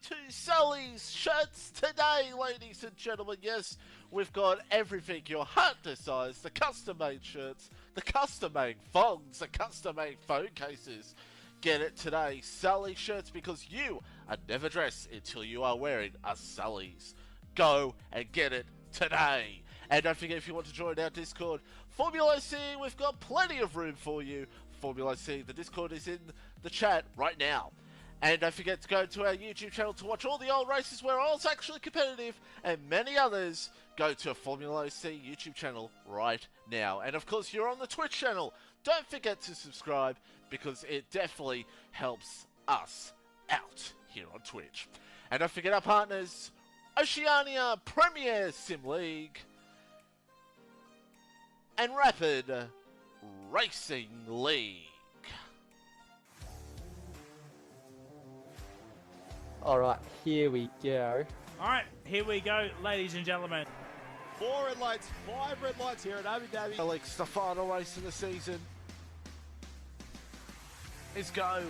to Sully's Shirts today, ladies and gentlemen. Yes, we've got everything your heart desires. The custom-made shirts, the custom-made thongs, the custom-made phone cases. Get it today, Sully Shirts, because you are never dressed until you are wearing a Sully's. Go and get it today. And don't forget, if you want to join our Discord, FormulaOCE, we've got plenty of room for you. FormulaOCE, the Discord is in the chat right now. And don't forget to go to our YouTube channel to watch all the old races where I was actually competitive, and many others. Go to a FormulaOCE YouTube channel right now. And of course, you're on the Twitch channel. Don't forget to subscribe, because it definitely helps us out here on Twitch. And don't forget our partners, Oceania Premier Sim League and Rapid Racing League. Alright, here we go. Alright, here we go, ladies and gentlemen. 4 red lights, 5 red lights here at Abu Dhabi. Alex, the final race of the season is go.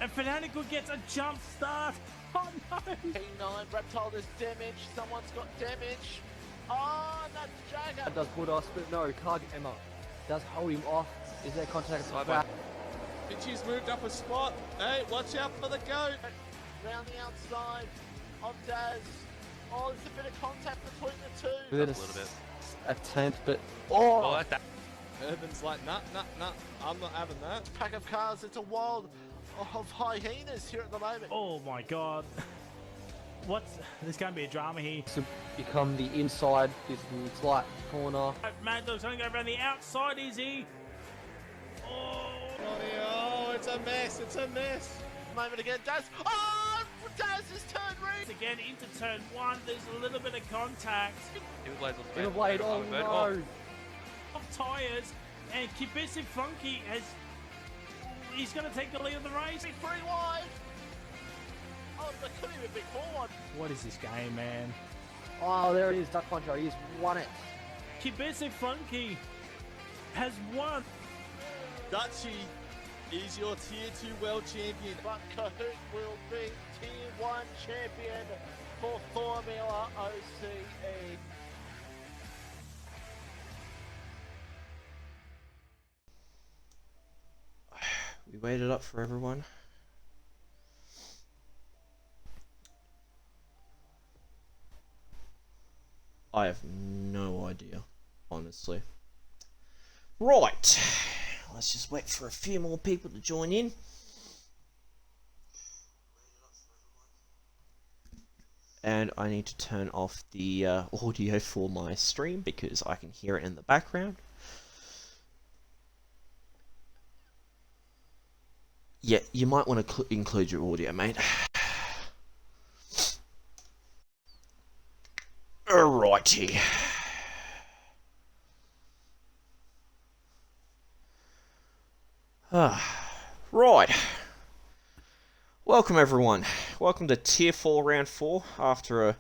And Fanatical gets a jump start. Oh no! P9, Reptile is damaged. Someone's got damage. Oh, that's Jagger. That does put us, but no, can't get Emma. Does hold him off. Is there contact? Pitchy's moved up a spot. Hey, watch out for the goat. Round the outside of Daz. Oh, there's a bit of contact between the two. A little bit. Attempt, but I like that. Urban's like, nah, I'm not having that. Pack of cars. It's a wild of hyenas here at the moment. Oh my god. There's going to be a drama here. to become the inside, this slight corner. Mad Dog's going to go around the outside, is he? Oh, it's a mess, it's a mess. Moment again, Daz. Oh, Daz has turned red. Again, into turn 1, there's a little bit of contact. In a blade, oh no! Off tyres, and Kibisive Funky he's going to take the lead of the race. 3 wide. Oh, that could even be forward. What is this game, man? Oh, there it is, Duck Puncher, he's won it. Kibisive Funky has won. Dutchy is your Tier 2 World Champion. But Kahoot will be Tier 1 champion for Formula OCE. We waited up for everyone. I have no idea, honestly. Right, let's just wait for a few more people to join in. And I need to turn off the audio for my stream because I can hear it in the background. Yeah, you might want to include your audio, mate. Alrighty. Right. Welcome everyone. Welcome to Tier 4 Round 4 after a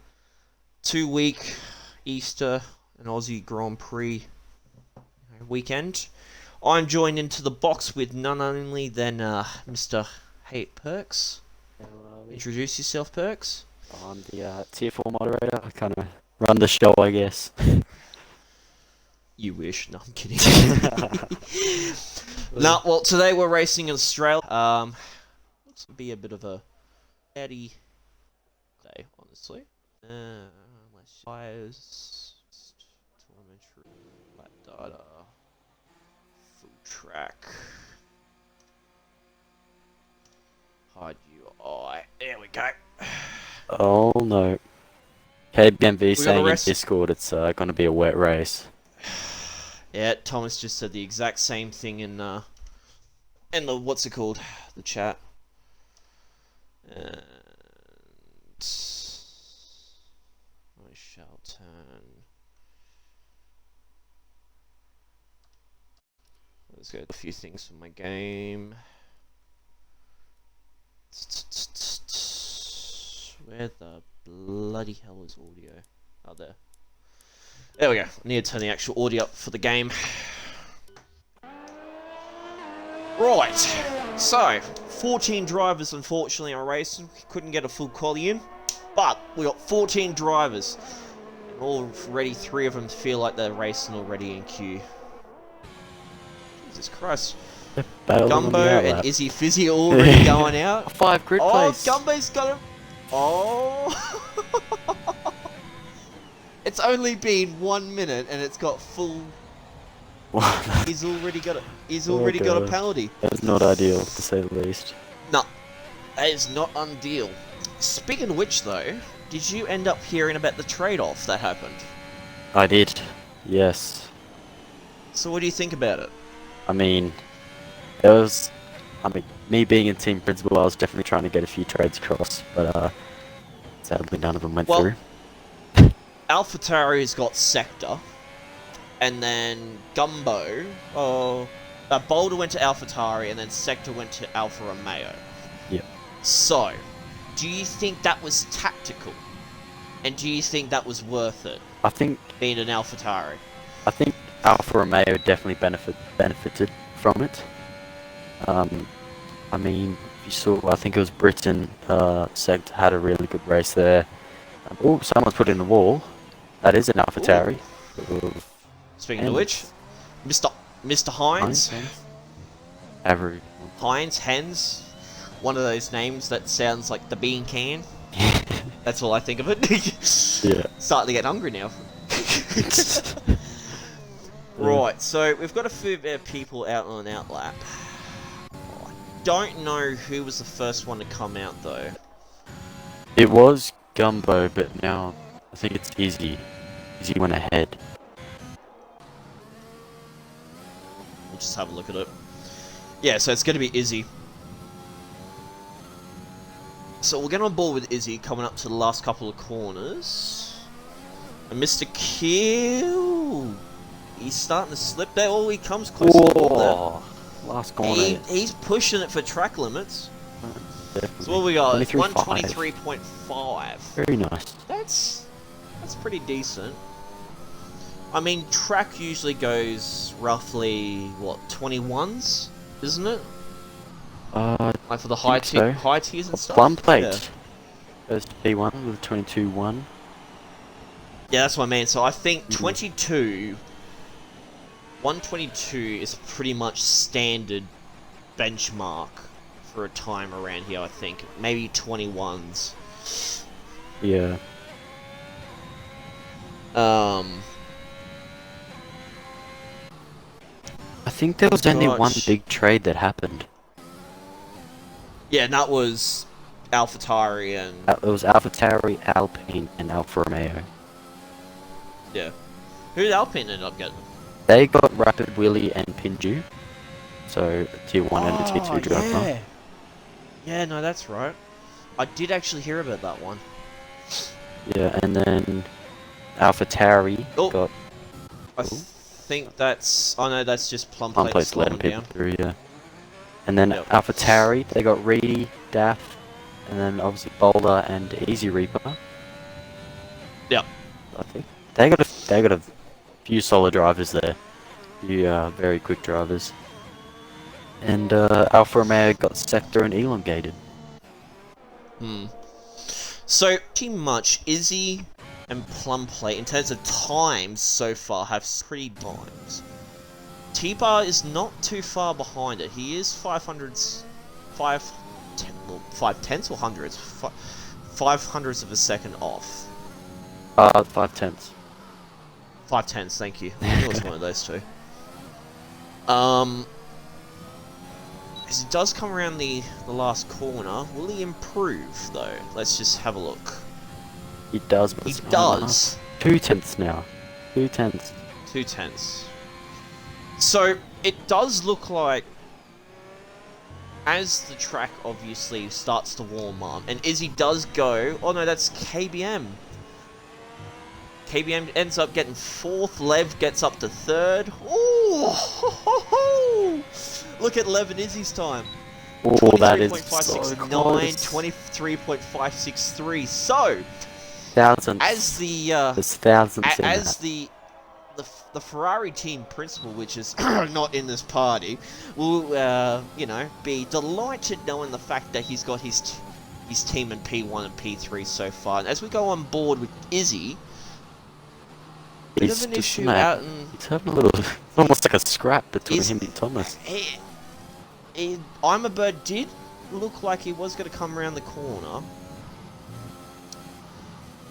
2-week Easter and Aussie Grand Prix weekend. I'm joined into the box with none only than Mr. Hate Perks. Introduce yourself, Perks. I'm the Tier 4 moderator. I kind of run the show, I guess. You wish. No, I'm kidding. No, well, today we're racing in Australia. Looks to be a bit of a daddy day, honestly. Let's tires, telemetry, lap data, full track, hide UI. There we go. Oh no. KBMV saying in rest. Discord it's going to be a wet race. Yeah, Thomas just said the exact same thing in the what's it called, the chat. And I shall turn. Let's go a few things from my game. Where the bloody hell is audio? Oh, there. There we go. I need to turn the actual audio up for the game. Right, so 14 drivers unfortunately on race. Couldn't get a full quali in, but we got 14 drivers. And already 3 of them feel like they're racing already in queue. Jesus Christ. Gumbo and Izzy Fizzy are already going out. 5 grid place. Gumbo's got him. Oh. It's only been 1 minute and it's got full. He's already got a. He's already got a penalty. That's not ideal, to say the least. No, that is not ideal. Speaking of which, though, did you end up hearing about the trade-off that happened? I did. Yes. So what do you think about it? I mean, me being in team principal, I was definitely trying to get a few trades across, but sadly none of them went through. AlphaTauri's got Sector, and then Gumbo, Boulder went to AlphaTauri, and then Sector went to Alfa Romeo. Yep. So, do you think that was tactical? And do you think that was worth it? I think being an AlphaTauri. I think Alfa Romeo definitely benefited from it. I mean, if you saw, I think it was Britain, Sector had a really good race there. Oh, someone's put in the wall. That is an AlphaTauri. Speaking of which, Mr. Hines. Hens. One of those names that sounds like the bean can. That's all I think of it. Yeah. Starting to get hungry now. Right, so we've got a few people out on an outlap. I don't know who was the first one to come out though. It was Gumbo, but now I think it's Izzy. Izzy went ahead. We'll just have a look at it. Yeah, so it's going to be Izzy. So we'll get on board with Izzy coming up to the last couple of corners. And Mr. Kill, he's starting to slip there. Oh, he comes close to the ball there. Last corner. He's pushing it for track limits. Definitely. So what we got? 23.5. 123.5. Very nice. That's pretty decent. I mean, track usually goes roughly what 21s, isn't it? Like for the high tiers and stuff. Plum plate. Yeah. Goes to P1 with 22.1. Yeah, that's what I mean. So I think 122 is pretty much standard benchmark for a time around here. I think maybe 21s. Yeah. I think there was only one big trade that happened. Yeah, and that was AlphaTauri and... It was AlphaTauri, Alpine, and Alfa Romeo. Yeah. Who did Alpine end up getting? They got Rapid Willy and Pinju. So, Tier 1 and a Tier 2 driver. Yeah. Yeah, no, that's right. I did actually hear about that one. Yeah, and then AlphaTauri got... I think that's... Oh no, that's just Plum Plum Plate Plate's letting slowing people down. through, yeah. And then AlphaTauri, they got Reedy, Daff, and then obviously Boulder and Easy Reaper. Yeah. I think they got a few solid drivers there. Few very quick drivers. And Alfa Romeo got Sector and Elongated. So pretty much Izzy and Plum Plate in terms of times so far have pretty times. T-Bar is not too far behind it. He is 5 tenths or hundreds? 5 hundredths of a second off. 5 tenths. 5 tenths, thank you. I knew it was one of those two. As he does come around the last corner, will he improve though? Let's just have a look. He does, but he it's not does. enough. 2 tenths now. 2 tenths. 2 tenths. So it does look like as the track obviously starts to warm up, and Izzy does go. Oh no, that's KBM. KBM ends up getting 4th. Lev gets up to 3rd. Ooh! Look at Lev and Izzy's time. Oh, that is so 23.563. So, thousands. as the there's thousands in as that. the the Ferrari team principal, which is not in this party, will be delighted knowing the fact that he's got his team in P1 and P3 so far. And as we go on board with Izzy, bit of an issue out in... He's having a little... It's almost like a scrap between him and Thomas. I'm a Bird did look like he was going to come around the corner.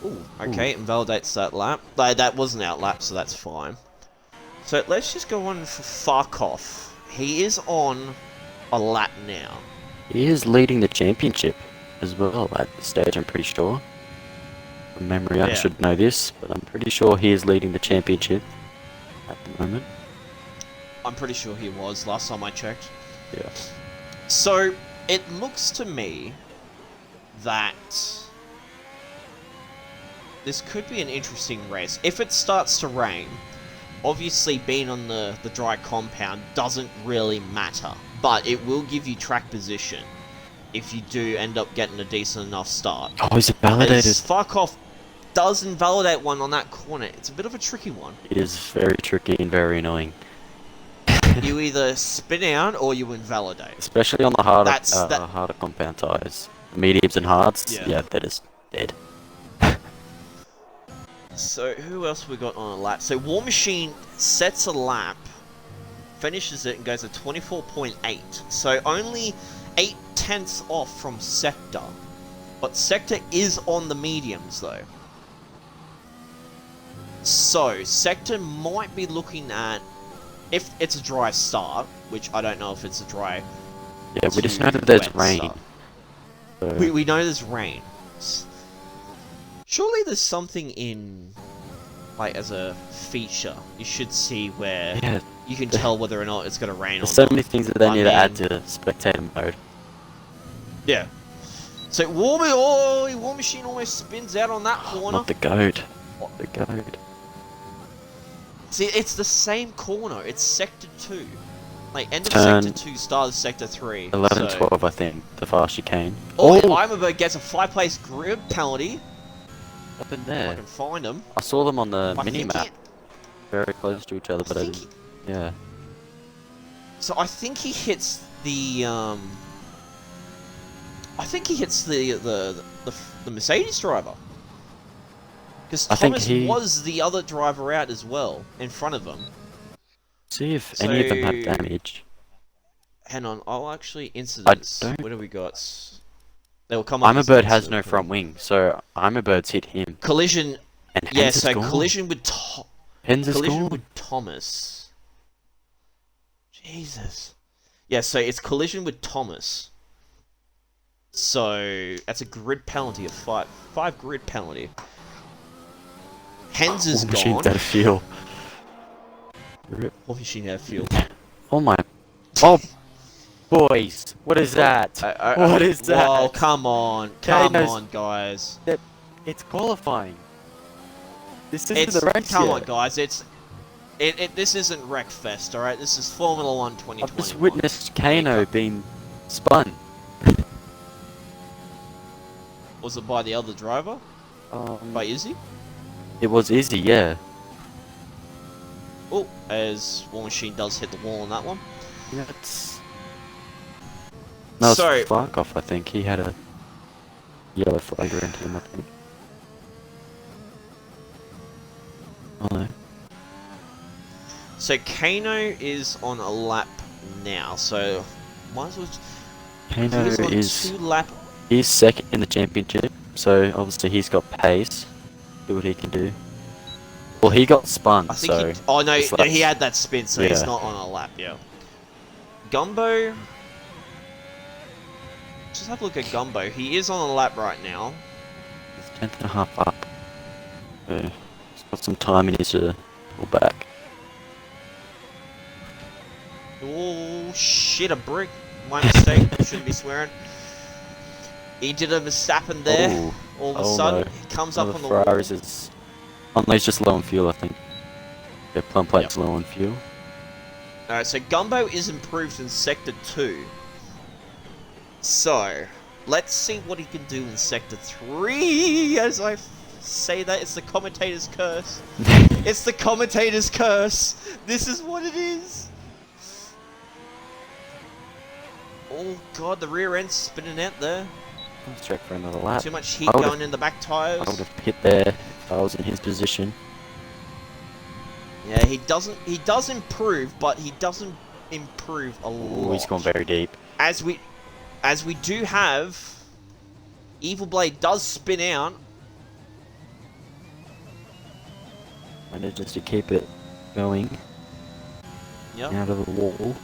Ooh, okay, invalidates that lap. That wasn't out lap, so that's fine. So let's just go on for Farkov. He is on a lap now. He is leading the championship as well at this stage, I'm pretty sure. From memory, I should know this, but I'm pretty sure he is leading the championship at the moment. I'm pretty sure he was, last time I checked. Yeah. So, it looks to me that this could be an interesting race. If it starts to rain, obviously being on the dry compound doesn't really matter, but it will give you track position if you do end up getting a decent enough start. Oh, is it validated? Farkov does invalidate one on that corner. It's a bit of a tricky one. It is very tricky and very annoying. You either spin out or you invalidate. Especially on the harder compound tyres. Mediums and hards, yeah, that is dead. So, who else we got on a lap? So, War Machine sets a lap, finishes it, and goes at 24.8. So, only 0.8 off from Sector. But Sector is on the mediums, though. So, Sector might be looking at, if it's a dry start, which I don't know if it's a dry... Yeah, we just know that there's rain. So... We know there's rain. Surely there's something in, like, as a feature, you should see where you can tell whether or not it's going to rain or not. There's so many things that they need to add to spectator mode. Yeah. So, War Machine almost spins out on that corner. Not the goat. Not the goat. See, it's the same corner. It's Sector 2. Like, end of Sector 2, start of Sector 3. 11, 12, I think, the fast chicane. Oh, Imabird gets a 5-place grid penalty. Up in there. I can find them. I saw them on the mini-map. Very close to each other, but I didn't... Yeah. So I think he hits the, I think he hits the Mercedes driver. Because Thomas was the other driver out as well, in front of him. See if any of them have damage. Hang on, I'll actually incidents. What do we got? They will come up. Imabird has no front wing, so Imabird's hit him. Collision. And collision with with Thomas. Jesus. Yeah, so it's collision with Thomas. So that's a grid penalty of 5 grid penalty. Hens is gone. Machine's out of fuel. War Machine out of fuel. Oh my. Oh, boys. What is that? What is that? Oh, come on. Come on, guys. It's qualifying. This isn't the race Come yet. on, guys. This isn't Wreckfest, alright? This is Formula 1 2021. I've just witnessed Kano being spun. Was it by the other driver? By Izzy? It was Izzy, yeah. Oh, as War Machine does hit the wall on that one. Yeah, it's... No, it's Farkov, I think. He had a yellow flag around him, I think. Oh no. So Kano is on a lap now, so might as well... Kano is second in the championship, so obviously he's got pace. Do what he can do. Well, he got spun, I think so... he had that spin, so he's not on a lap, yeah. Gumbo... Just have a look at Gumbo. He is on a lap right now. He's 10th and a half up. So, he's got some time he needs to pull back. Oh, shit, a brick. My mistake. Shouldn't be swearing. He did a Verstappen there. Ooh. All of a sudden, he comes up on the Ferraris wall. is... He's just low on fuel, I think. Yeah, pump plate's low on fuel. Alright, so Gumbo is improved in Sector 2. So, let's see what he can do in Sector 3, as I say that, it's the commentator's curse. It's the commentator's curse. This is what it is. Oh god, the rear end's spinning out there. Let's check for another lap. Too much heat going in the back tyres. I would have hit there if I was in his position. Yeah, he does improve, but he doesn't improve a lot. Oh, he's gone very deep. As we do have, Evil Blade does spin out. Manages to keep it going. Yep. Out of the wall.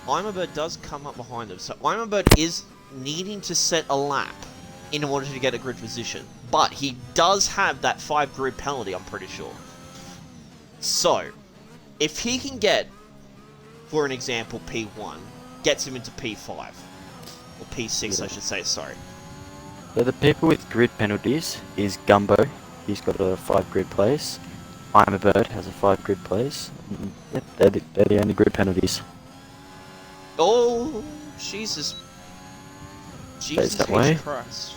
Imabird does come up behind him, so Imabird is needing to set a lap in order to get a grid position. But he does have that 5 grid penalty, I'm pretty sure. So, if he can get, for an example, P1, gets him into P5. Or P6, I should say, sorry. So the people with grid penalties is Gumbo. He's got a 5 grid place. I'm a Bird has a 5 grid place. Yep, they're the only grid penalties. Oh, Jesus. Jesus that way. Christ.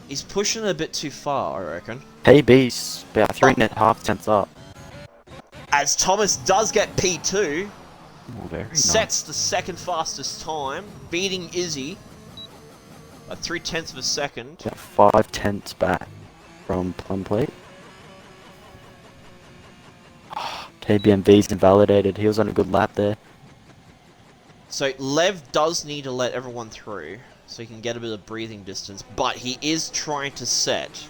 He's pushing it a bit too far, I reckon. KB's about 3.5 tenths up. As Thomas does get P2, Oh, very sets the second fastest time, beating Izzy by 0.3 of a second. nice. About 5 tenths back from Plum Plate. KBMV's invalidated. He was on a good lap there. So Lev does need to let everyone through, so he can get a bit of breathing distance, but he is trying to set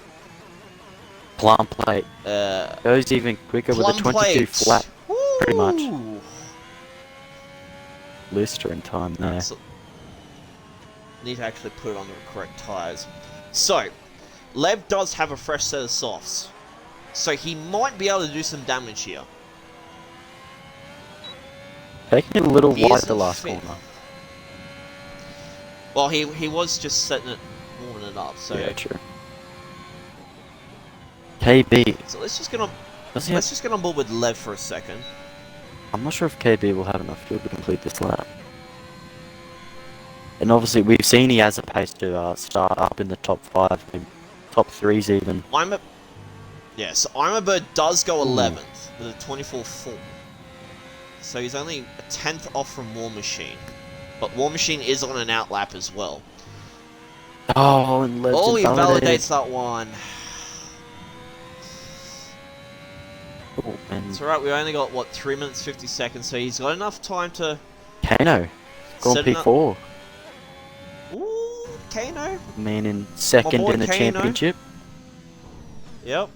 Plum Plate goes even quicker with a Plum 22 Plate. flat. Pretty much. Woo! Lister in time there. So, need to actually put it on the correct tyres. So, Lev does have a fresh set of softs, so he might be able to do some damage here. Taking it a little He wide isn't the last fit. corner. Well, he was just setting it, warming it up. So Yeah, true. KB. So let's just get on. Does he Let's have, just get on board with Lev for a second. I'm not sure if KB will have enough fuel to complete this lap. And obviously, we've seen he has a pace to start up in the top 5, maybe top 3s even. Yes, Imabird does go 11th with a 24.4. So he's only a 10th off from War Machine. But War Machine is on an outlap as well. Oh, and Lev's Oh, he invalidated. validates that one. Oh, and It's alright, we only got, what, 3 minutes 50 seconds, so he's got enough time to... Kano, gone Set it up. P4. Ooh, Kano. Man in second boy in the Kano. championship. Yep.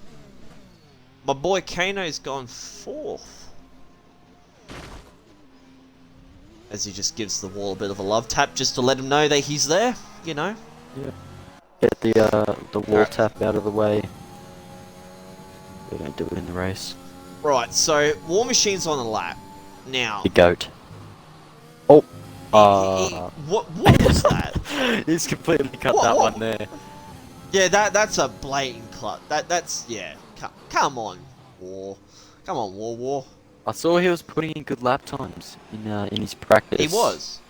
My boy Kano's gone 4th. As he just gives the wall a bit of a love tap just to let him know that he's there, you know. Get the wall Alright. tap out of the way. We don't do it in the race. Right, so War Machine's on the lap. Now, The goat. Oh. what was that? He's completely cut What- that what- one there. Yeah, that's a blatant cut. That's yeah. Come on, War. Come on, War. I saw he was putting in good lap times in his practice. He was.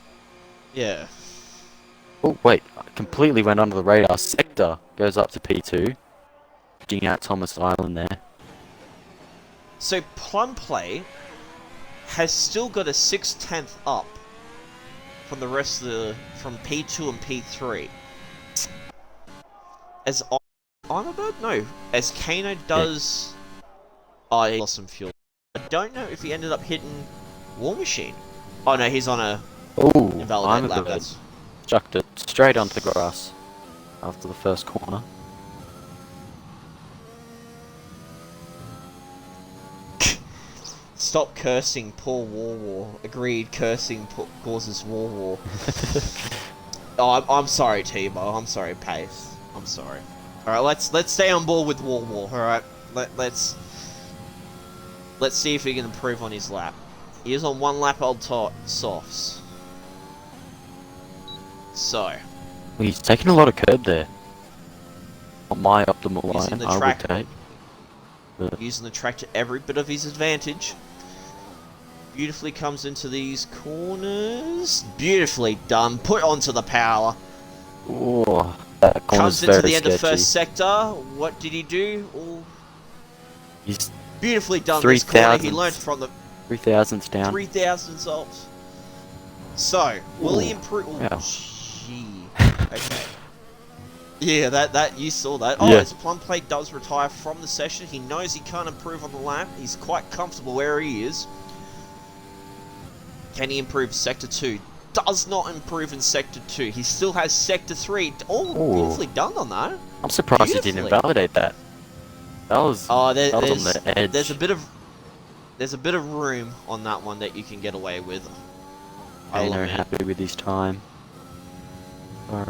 Yeah. Oh wait, I completely went under the radar. Sector goes up to P2, edging out Thomas Island there. So Plum Play has still got a 6/10 up from the rest of the from P2 and P3. As Imabird? No. As Kano does. Oh, he lost some fuel. I don't know if he ended up hitting War Machine. Oh no, he's on a Oh, invalidated I'm lap. a bird. That's Chucked it straight onto the grass after the first corner. Stop cursing, poor War. Agreed, cursing causes war. Oh, I'm sorry, Tebow. I'm sorry, Pace. I'm sorry. All right, let's stay on board with war. All right, let's see if he can improve on his lap. He is on 1 lap old softs. So, Well, he's taking a lot of curb there. On my optimal Using line, the I would track. take. using the track to every bit of his advantage. Beautifully comes into these corners. Beautifully done. Put onto the power. Oh, That corner's Comes into very the end of sketchy. first sector. What did he do? Oh, He's beautifully done this corner. He 3,000. learned from the 3,000's down. 3,000 salts. So, will he Ooh, improve? Oh, wow. gee. Okay. Yeah, that you saw that. Oh, Yeah. his plum plate does retire from the session. He knows he can't improve on the lap. He's quite comfortable where he is. Can he improve Sector 2? Does not improve in Sector 2. He still has Sector 3. Oh, Ooh. beautifully done on that. I'm surprised he didn't Beautifully. invalidate that. That was, Oh, that was on the edge. there's a bit of room on that one that you can get away with. Kano happy with his time.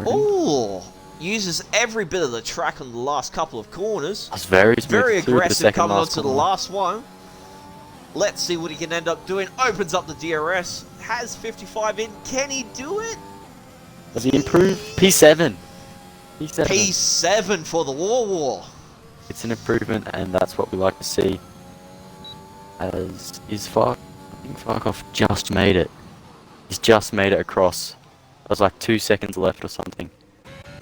Oh, uses every bit of the track on the last couple of corners. That's very smooth. Very through the aggressive second coming on last to the corner. last one. Let's see what he can end up doing. Opens up the DRS. Has 55 in. Can he do it? Does he improve? P7. P7. P7 for the War. It's an improvement, and that's what we like to see. As is I think Farkov just made it. He's just made it across. There was like 2 seconds left or something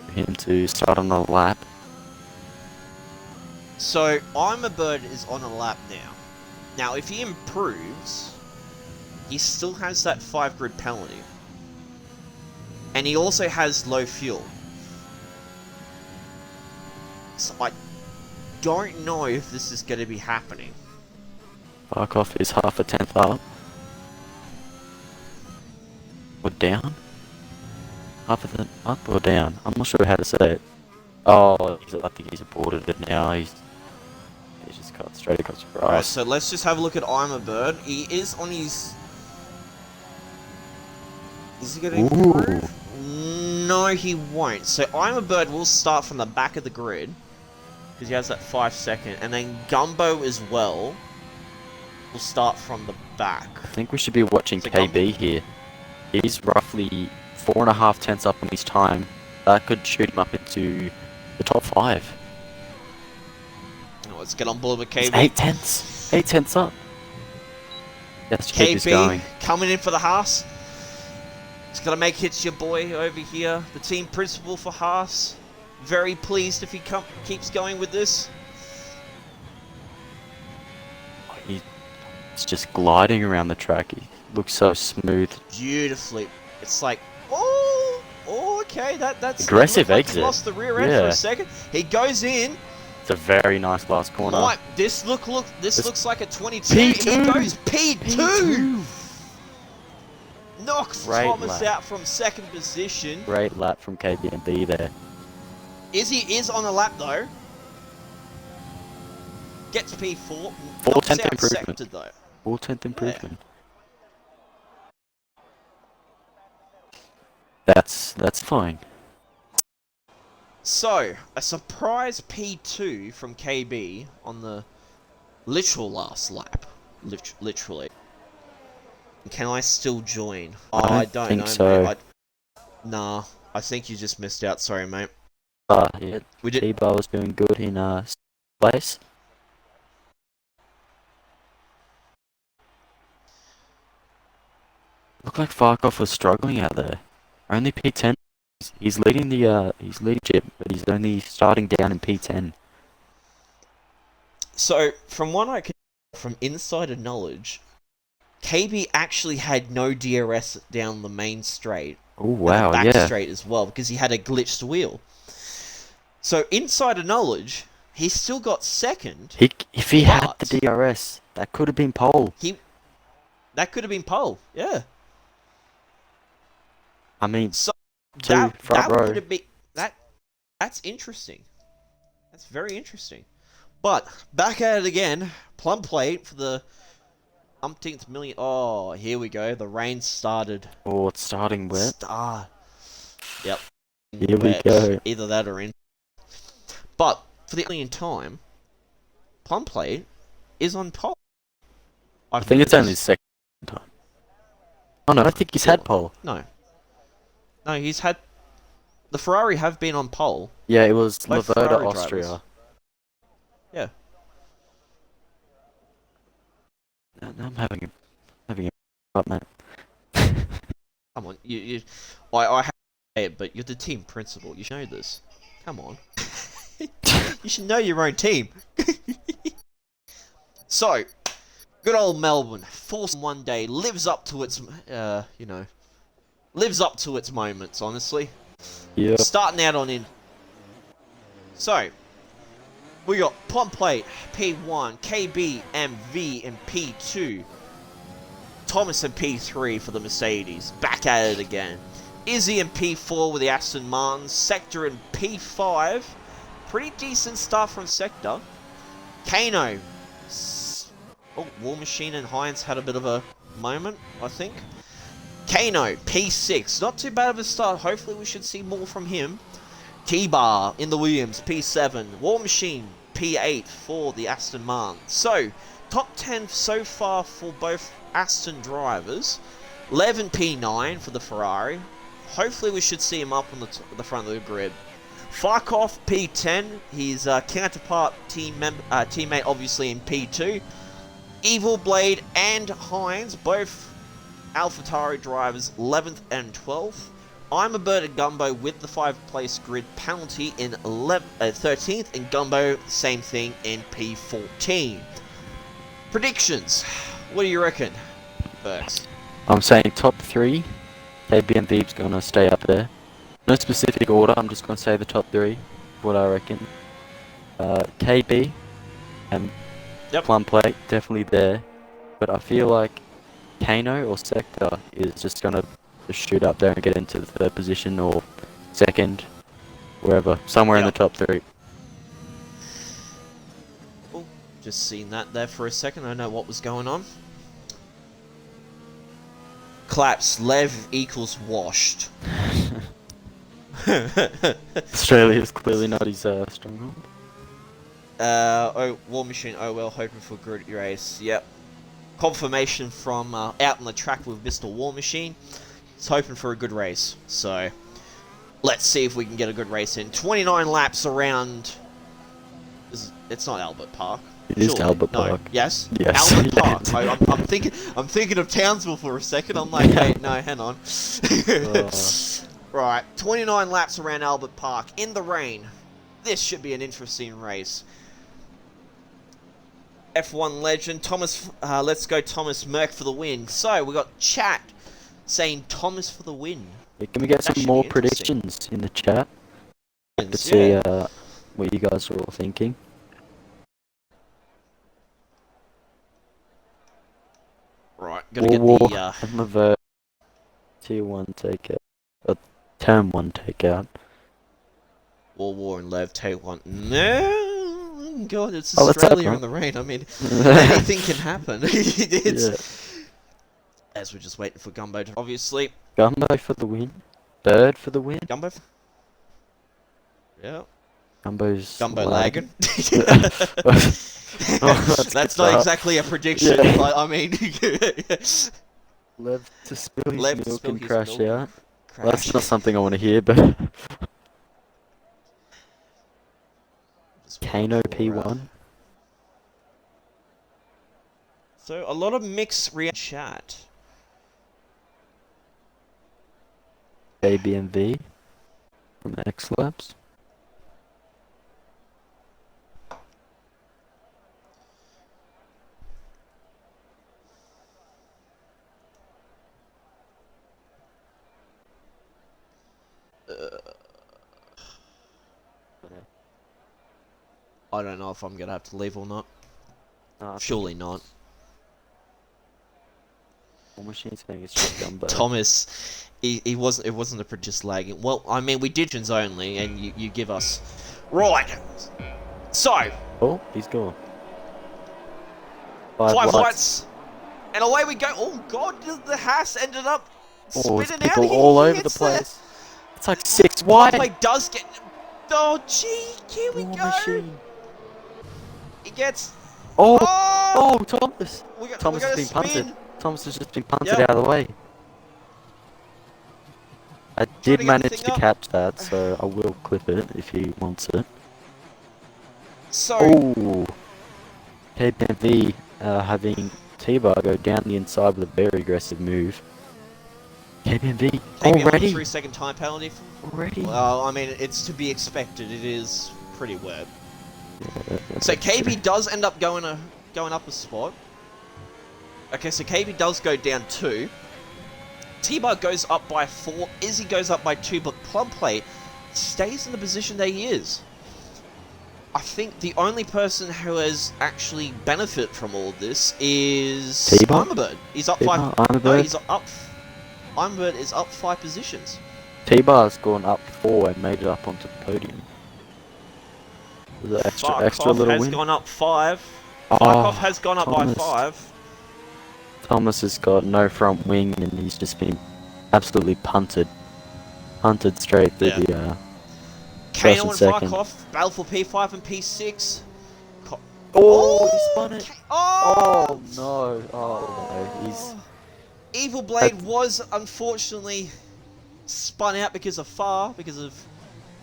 for him to start on the lap. So, I'm a Bird is on a lap now. Now, if he improves, he still has that 5 grid penalty. And he also has low fuel. So, I don't know if this is going to be happening. Farkov is half a tenth up. Or down? Half a tenth up or down? I'm not sure how to say it. Oh, I think he's aborted it now. He's just cut straight across the Alright, price. so let's just have a look at I'm a Bird. He is on his... Is he going to improve? No, he won't. So I'm a Bird will start from the back of the grid. Because he has that 5 second. And then Gumbo as well will start from the back. I think we should be watching So KB here. He's roughly 4.5 tenths up on his time. That could shoot him up into the top 5. Let's get on board with It's KB. 8 tenths. 8 tenths up. Let's keep this KB going. coming in for the Haas. He's got to make hits, your boy over here. The team principal for Haas. Very pleased if he keeps going with this. He's just gliding around the track. He looks so smooth. Beautifully. It's like, okay, that's Aggressive like exit. He lost the rear end for a second. He goes in. It's a very nice last corner. This looks like a 22. P2. He goes P2. Knocks Great Thomas lap. out from second position. Great lap from KBMB there. Izzy is on the lap though. Gets P4. 4 knocks tenth out improvement. sector though. 4 tenth improvement. That's fine. So, a surprise P2 from KB on the literal last lap. Literally. Can I still join? Oh, I don't think know, so. mate. Nah, I think you just missed out. Sorry, mate. Yeah, We did. T-Bar was doing good in place. Looked like Farkov was struggling out there. Only P10. He's leading the chip, but he's only starting down in P10. So, from what I can, from insider knowledge, KB actually had no DRS down the main straight. Oh wow, and the back yeah. straight as well, because he had a glitched wheel. So, insider knowledge, he still got second. If he had But- the DRS, that could have been pole. That could have been pole, yeah. I mean, So, two front row. would have been that's interesting. That's very interesting. But back at it again, plum plate for the umpteenth million. Oh, here we go. The rain started. Oh, it's starting wet. Yep. Here we Wet. go. Either that or in. But for the only time, plum plate is on pole. I think it's only his second time. Oh no, I think he's had pole. No, he's had. The Ferrari have been on pole. Yeah, it was Both Laverda, Ferrari Austria. drivers. Yeah. No, I'm having a up, mate. Come on, I have Hey, but you're the team principal. You should know this. Come on. You should know your own team. So, good old Melbourne, force one day, lives up to its, lives up to its moments, honestly. Yeah. Starting out on in. So, we got Plum Plate, P1, KB, MV, and P2. Thomas in P3 for the Mercedes. Back at it again. Izzy in P4 with the Aston Martins. Sector in P5. Pretty decent start from Sector. Kano. Oh, War Machine and Heinz had a bit of a moment, I think. Kano, P6. Not too bad of a start. Hopefully we should see more from him. T-Bar in the Williams, P7. War Machine, P8 for the Aston Martin. So, top 10 so far for both Aston drivers. 11 P9 for the Ferrari. Hopefully we should see him up on the front of the grid. Farkov, P10. His counterpart teammate obviously in P2. Evil Blade and Heinz, both AlphaTauri drivers, 11th and 12th. I'm a Bird and Gumbo with the 5th-place grid penalty in 13th, and Gumbo, same thing in P14. Predictions. What do you reckon, Berks? I'm saying top 3. KBMV's gonna stay up there. No specific order, I'm just gonna say the top 3. What I reckon. KB and Plum Plate, definitely there. But I feel like Kano or Sector is just gonna shoot up there and get into the 3rd position or 2nd, wherever, somewhere in the top 3. Oh, just seen that there for a second. I don't know what was going on. Claps. Lev equals washed. Australia is clearly not his stronghold. War Machine. Oh well, hoping for a good race. Yep. Confirmation from out on the track with Mr. War Machine. He's hoping for a good race. So, let's see if we can get a good race in. 29 laps around. It's not Albert Park. It is Albert Park. Yes. Yes. Albert Park. I'm thinking of Townsville for a second. I'm like, wait, no, hang on. Right, 29 laps around Albert Park in the rain. This should be an interesting race. F1 legend Thomas. Let's go, Thomas Merck for the win. So we got chat saying Thomas for the win. Yeah, can we get some more predictions in the chat? To see what you guys are all thinking. Right, gotta get the and Levert, Tier 1 takeout. Turn 1 takeout. War and Lev take one. No, God, it's Australia in the rain. I mean, anything can happen. As we're just waiting for Gumbo to, obviously. Gumbo for the win. Bird for the win. Gumbo. Yeah. Gumbo lagging. That's not start. Exactly a prediction, but I mean... Lev to spill his Lev milk and crash milk. out. Well, that's not something I want to hear, but... Kano P1. So, a lot of mixed chat. ABMV from X Labs. I don't know if I'm gonna have to leave or not. Surely not. War Machine's saying it's just Gumbo. Thomas, it wasn't a just lagging. Well, I mean, we did only, and you give us right. So. Oh, he's gone. 5 lights, and away we go. Oh God, the Haas ended up spinning out. All over the place. It's like 6 wide. Play does get. Oh gee, here we War go. Machine. He gets. Oh, Thomas. Thomas has been spin. punted. Thomas has just been punted out of the way. I did manage to catch that, so I will clip it if he wants it. So. Oh, KPMV having T-Bar go down the inside with a very aggressive move. KBMV KBM on a already. 3-second time penalty. Already. Well, I mean, it's to be expected. It is pretty wet. Yeah, So that's true. KB does end up going up a spot. Okay, so KB does go down 2. T-Bar goes up by 4. Izzy goes up by 2, but Plumplay stays in the position that he is. I think the only person who has actually benefited from all of this is T-Bar? Armorbird. He's up T-Bar, 5. No, Armorbird? he's up. Armorbird is up 5 positions. T-Bar's gone up 4 and made it up onto the podium. The extra Barkov little has win. gone up 5. Oh, Barkov has gone up Thomas. by 5. Thomas has got no front wing and he's just been absolutely punted straight through Yeah. the first Kano and and second. Barkov battle for P5 and P6. Oh, he spun it. Oh! Oh no! Oh no! He's Evil Blade was unfortunately spun out because of because of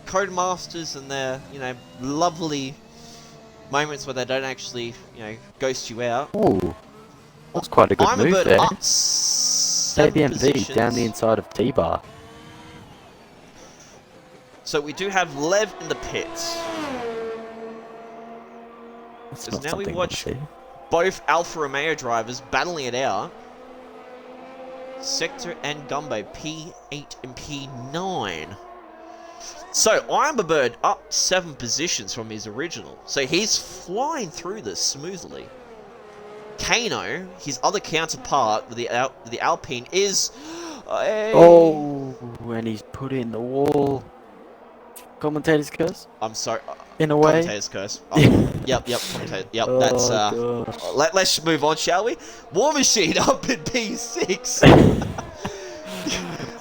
Codemasters and their, lovely moments where they don't actually, ghost you out. oh, that's quite a good I'm a move bit there. up 7 KBMV positions. down the inside of T-Bar. So we do have Lev in the pits. That's So not now we something watch I see. both Alfa Romeo drivers battling it out. Sector and Gumbo, P8 and P9. So, Ironbird up 7 positions from his original. So he's flying through this smoothly. Kano, his other counterpart with the Alpine, is... Oh, and he's put in the wall. Commentator's curse? I'm sorry. In a way. Commentator's curse. Oh, yep, commentator. Yep, Oh, that's... gosh. Let's move on, shall we? War Machine up in P6.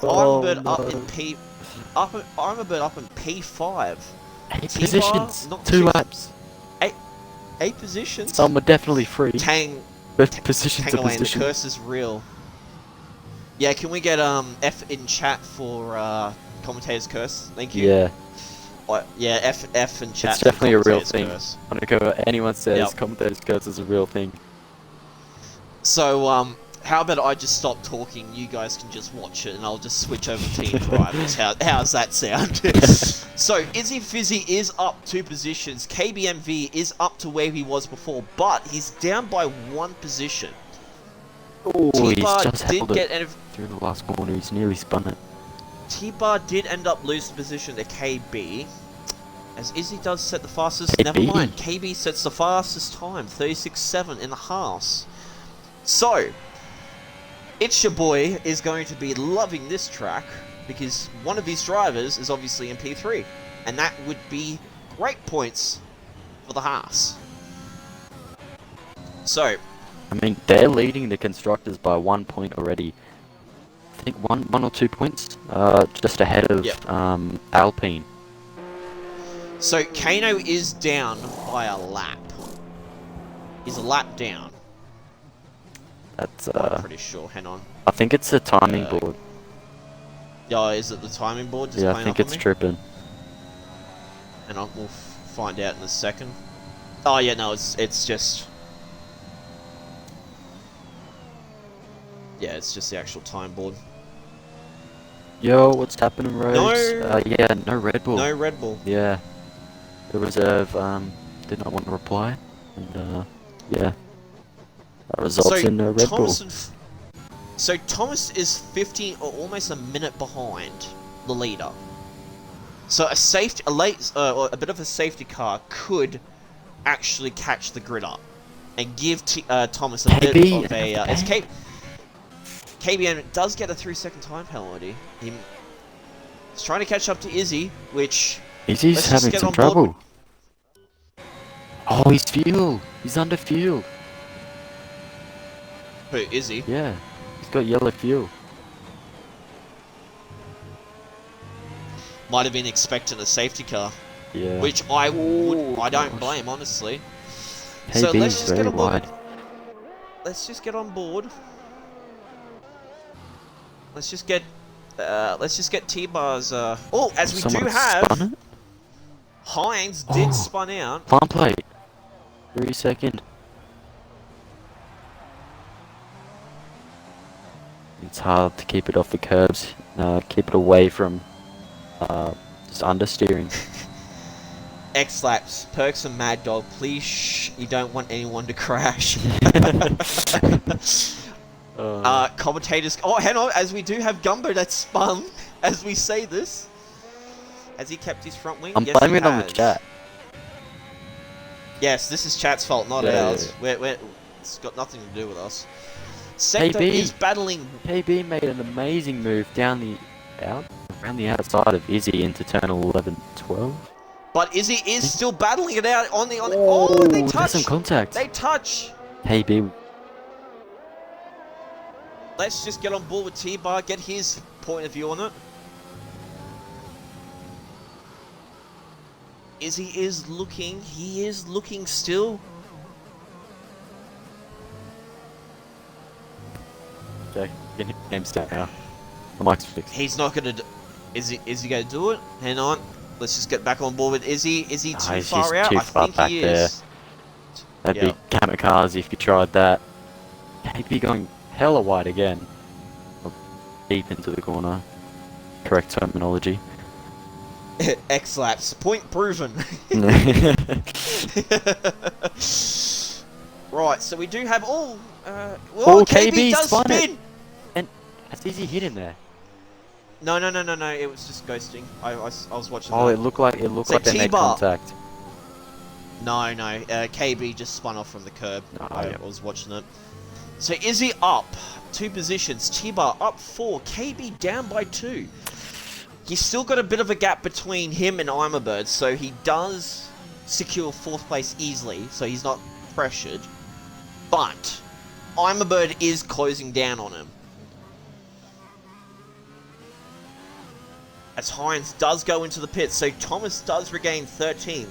Oh, Ironbird no. up in Ironbird up in P5. 8 T-Bar, positions. not 2 too- laps. 8 positions. Some are definitely free. Tang But position to away, the position. curse is real. Yeah, can we get F in chat for commentator's curse? Thank you. Yeah. Yeah, F in chat. It's for definitely a real commentator's thing. curse. I don't care what anyone says, Yep. commentator's curse is a real thing. So how about I just stop talking? You guys can just watch it, and I'll just switch over to team drivers. How's that sound? So Izzy Fizzy is up 2 positions. KBMV is up to where he was before, but he's down by 1 position. Oh, he's T-Bar just did held get it through the last corner. He's nearly spun it. T-Bar did end up losing position to KB, as Izzy does set the fastest. KB. Never mind, KB sets the fastest time, 36.7 in the Haas. So, It's Your Boy is going to be loving this track, because one of these drivers is obviously in P3, and that would be great points for the Haas. So, I mean, they're leading the constructors by 1 point already. I think one or 2 points, just ahead of Yep. Alpine. So Kano is down by a lap. He's a lap down. That's I'm pretty sure. Hang on. I think it's a timing board. Yeah, is it the timing board just Yeah, I playing think up on it's me? tripping. And we'll find out in a second. Oh yeah, no, it's just. Yeah, it's just the actual time board. Yo, what's happening, Rose? No. Yeah, no Red Bull. No Red Bull. Yeah. The reserve did not want to reply, and yeah, that results in no Red Bull. So Thomas is 15 or almost a minute behind the leader. So a bit of a safety car could actually catch the grid up and give Thomas a bit of a escape. KBM does get a 3-second time penalty. He's trying to catch up to Izzy, which... Izzy's let's just having get some on board. trouble. Oh, he's fuel. He's under fuel. Who, Izzy? Yeah, he's got yellow fuel. Might have been expecting a safety car. Yeah. Which I don't gosh. blame, honestly. KB's So let's just very get on board. wide. Let's just get on board. Let's just get T-Bar's, oh, as we Someone do have... spun it? Hines did Oh. spun out. Farm plate. 3 second. It's hard to keep it off the curbs. Keep it away from just understeering. X-Laps, Perks and Mad Dog, please shh, you don't want anyone to crash. Commentators, oh hang on, as we do have Gumbo that spun as we say this. Has he kept his front wing? I'm Yes, blaming he it on the has. chat. Yes, this is chat's fault, not Yeah, ours. yeah. It's got nothing to do with us. Sector KB. is battling. KB made an amazing move around the outside of Izzy into turn 11, 12. But Izzy is still battling it out on the Oh, they there's touch. some contact. They touch. KB. Let's just get on board with T-Bar, get his point of view on it. Izzy is looking, he is looking still. Okay, get his game start now. The mic's fixed. He's not gonna do, is he gonna do it? Hang on. Let's just get back on board with Izzy. Is he too He's far just out? too I far think back he there. is. That'd Yeah. be kamikaze if you tried that. KB going hella wide again. Deep into the corner. Correct terminology. X-Laps. Point proven. Right, so we do have all... well, KB does spun it. spin! And has Izzy hit in there? No, it was just ghosting. I was watching Oh, that. it looked like So they made T-bar. contact. No, KB just spun off from the curb. Oh, I yeah. was watching it. So Izzy up 2 positions, T-Bar up 4, KB down by 2. He's still got a bit of a gap between him and Imabird, so he does secure 4th place easily, so he's not pressured. But Imabird is closing down on him. As Hines does go into the pit, so Thomas does regain 13th.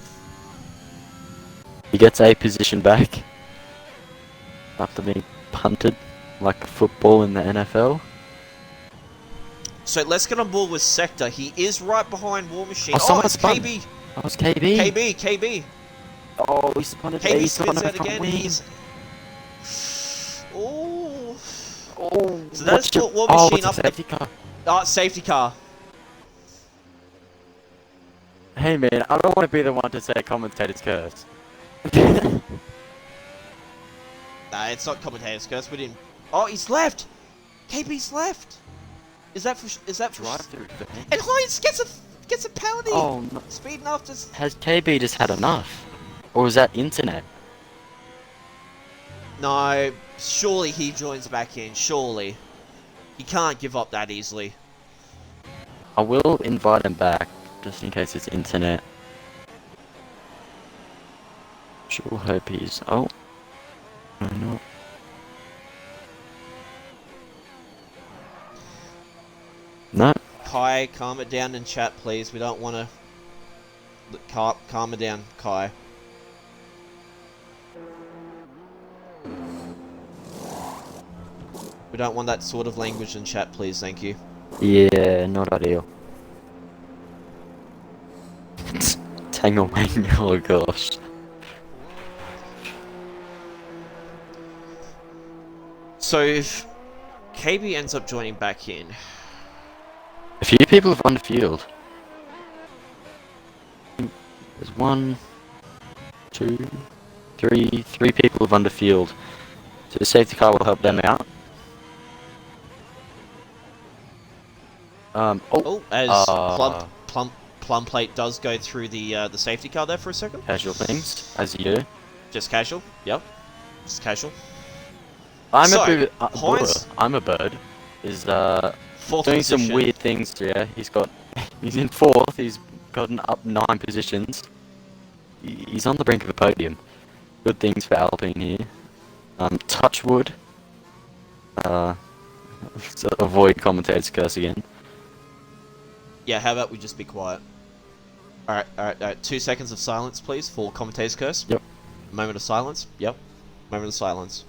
He gets a position back after being punted like a football in the NFL. So let's get on board with Sector. He is right behind War Machine. Oh, someone it's spun. KB. Oh, it's KB. KB. Oh, he spun it. KB He spun spins it out front again. wing. He's... Oh. Oh, So that's watch it. put War Oh, Machine it's a up. safety car. Safety car. Hey man, I don't want to be the one to say commentators curse. Nah, it's not commentator's curse. We didn't. Oh, he's left. KB's left. Is that for? Drive through. And Hines gets a penalty. Oh no. Speeding after. Has KB just had enough? Or was that internet? No, surely he joins back in. Surely, he can't give up that easily. I will invite him back, just in case it's internet. Sure hope he's... Oh. No, no. No. Kai, calm it down in chat, please. We don't want to... Calm it down, Kai. We don't want that sort of language in chat, please. Thank you. Yeah, not ideal. Tangle Wang, oh gosh. So if KB ends up joining back in... A few people have won the field. There's 1, 2, 3 people have won the field. So the safety car will help them out. As Plum Plate does go through the safety car there for a second. Casual things, as you do. Just casual. Yep. Just casual. I'm So, a bird. Is Fourth doing position. some weird things. Yeah, he's in 4th. He's gotten up 9 positions. He's on the brink of the podium. Good things for Alpine here. Touchwood. So avoid commentators curse again. Yeah, how about we just be quiet? Alright. 2 seconds of silence, please, for commentator's curse. Yep. Moment of silence. Yep. Moment of silence.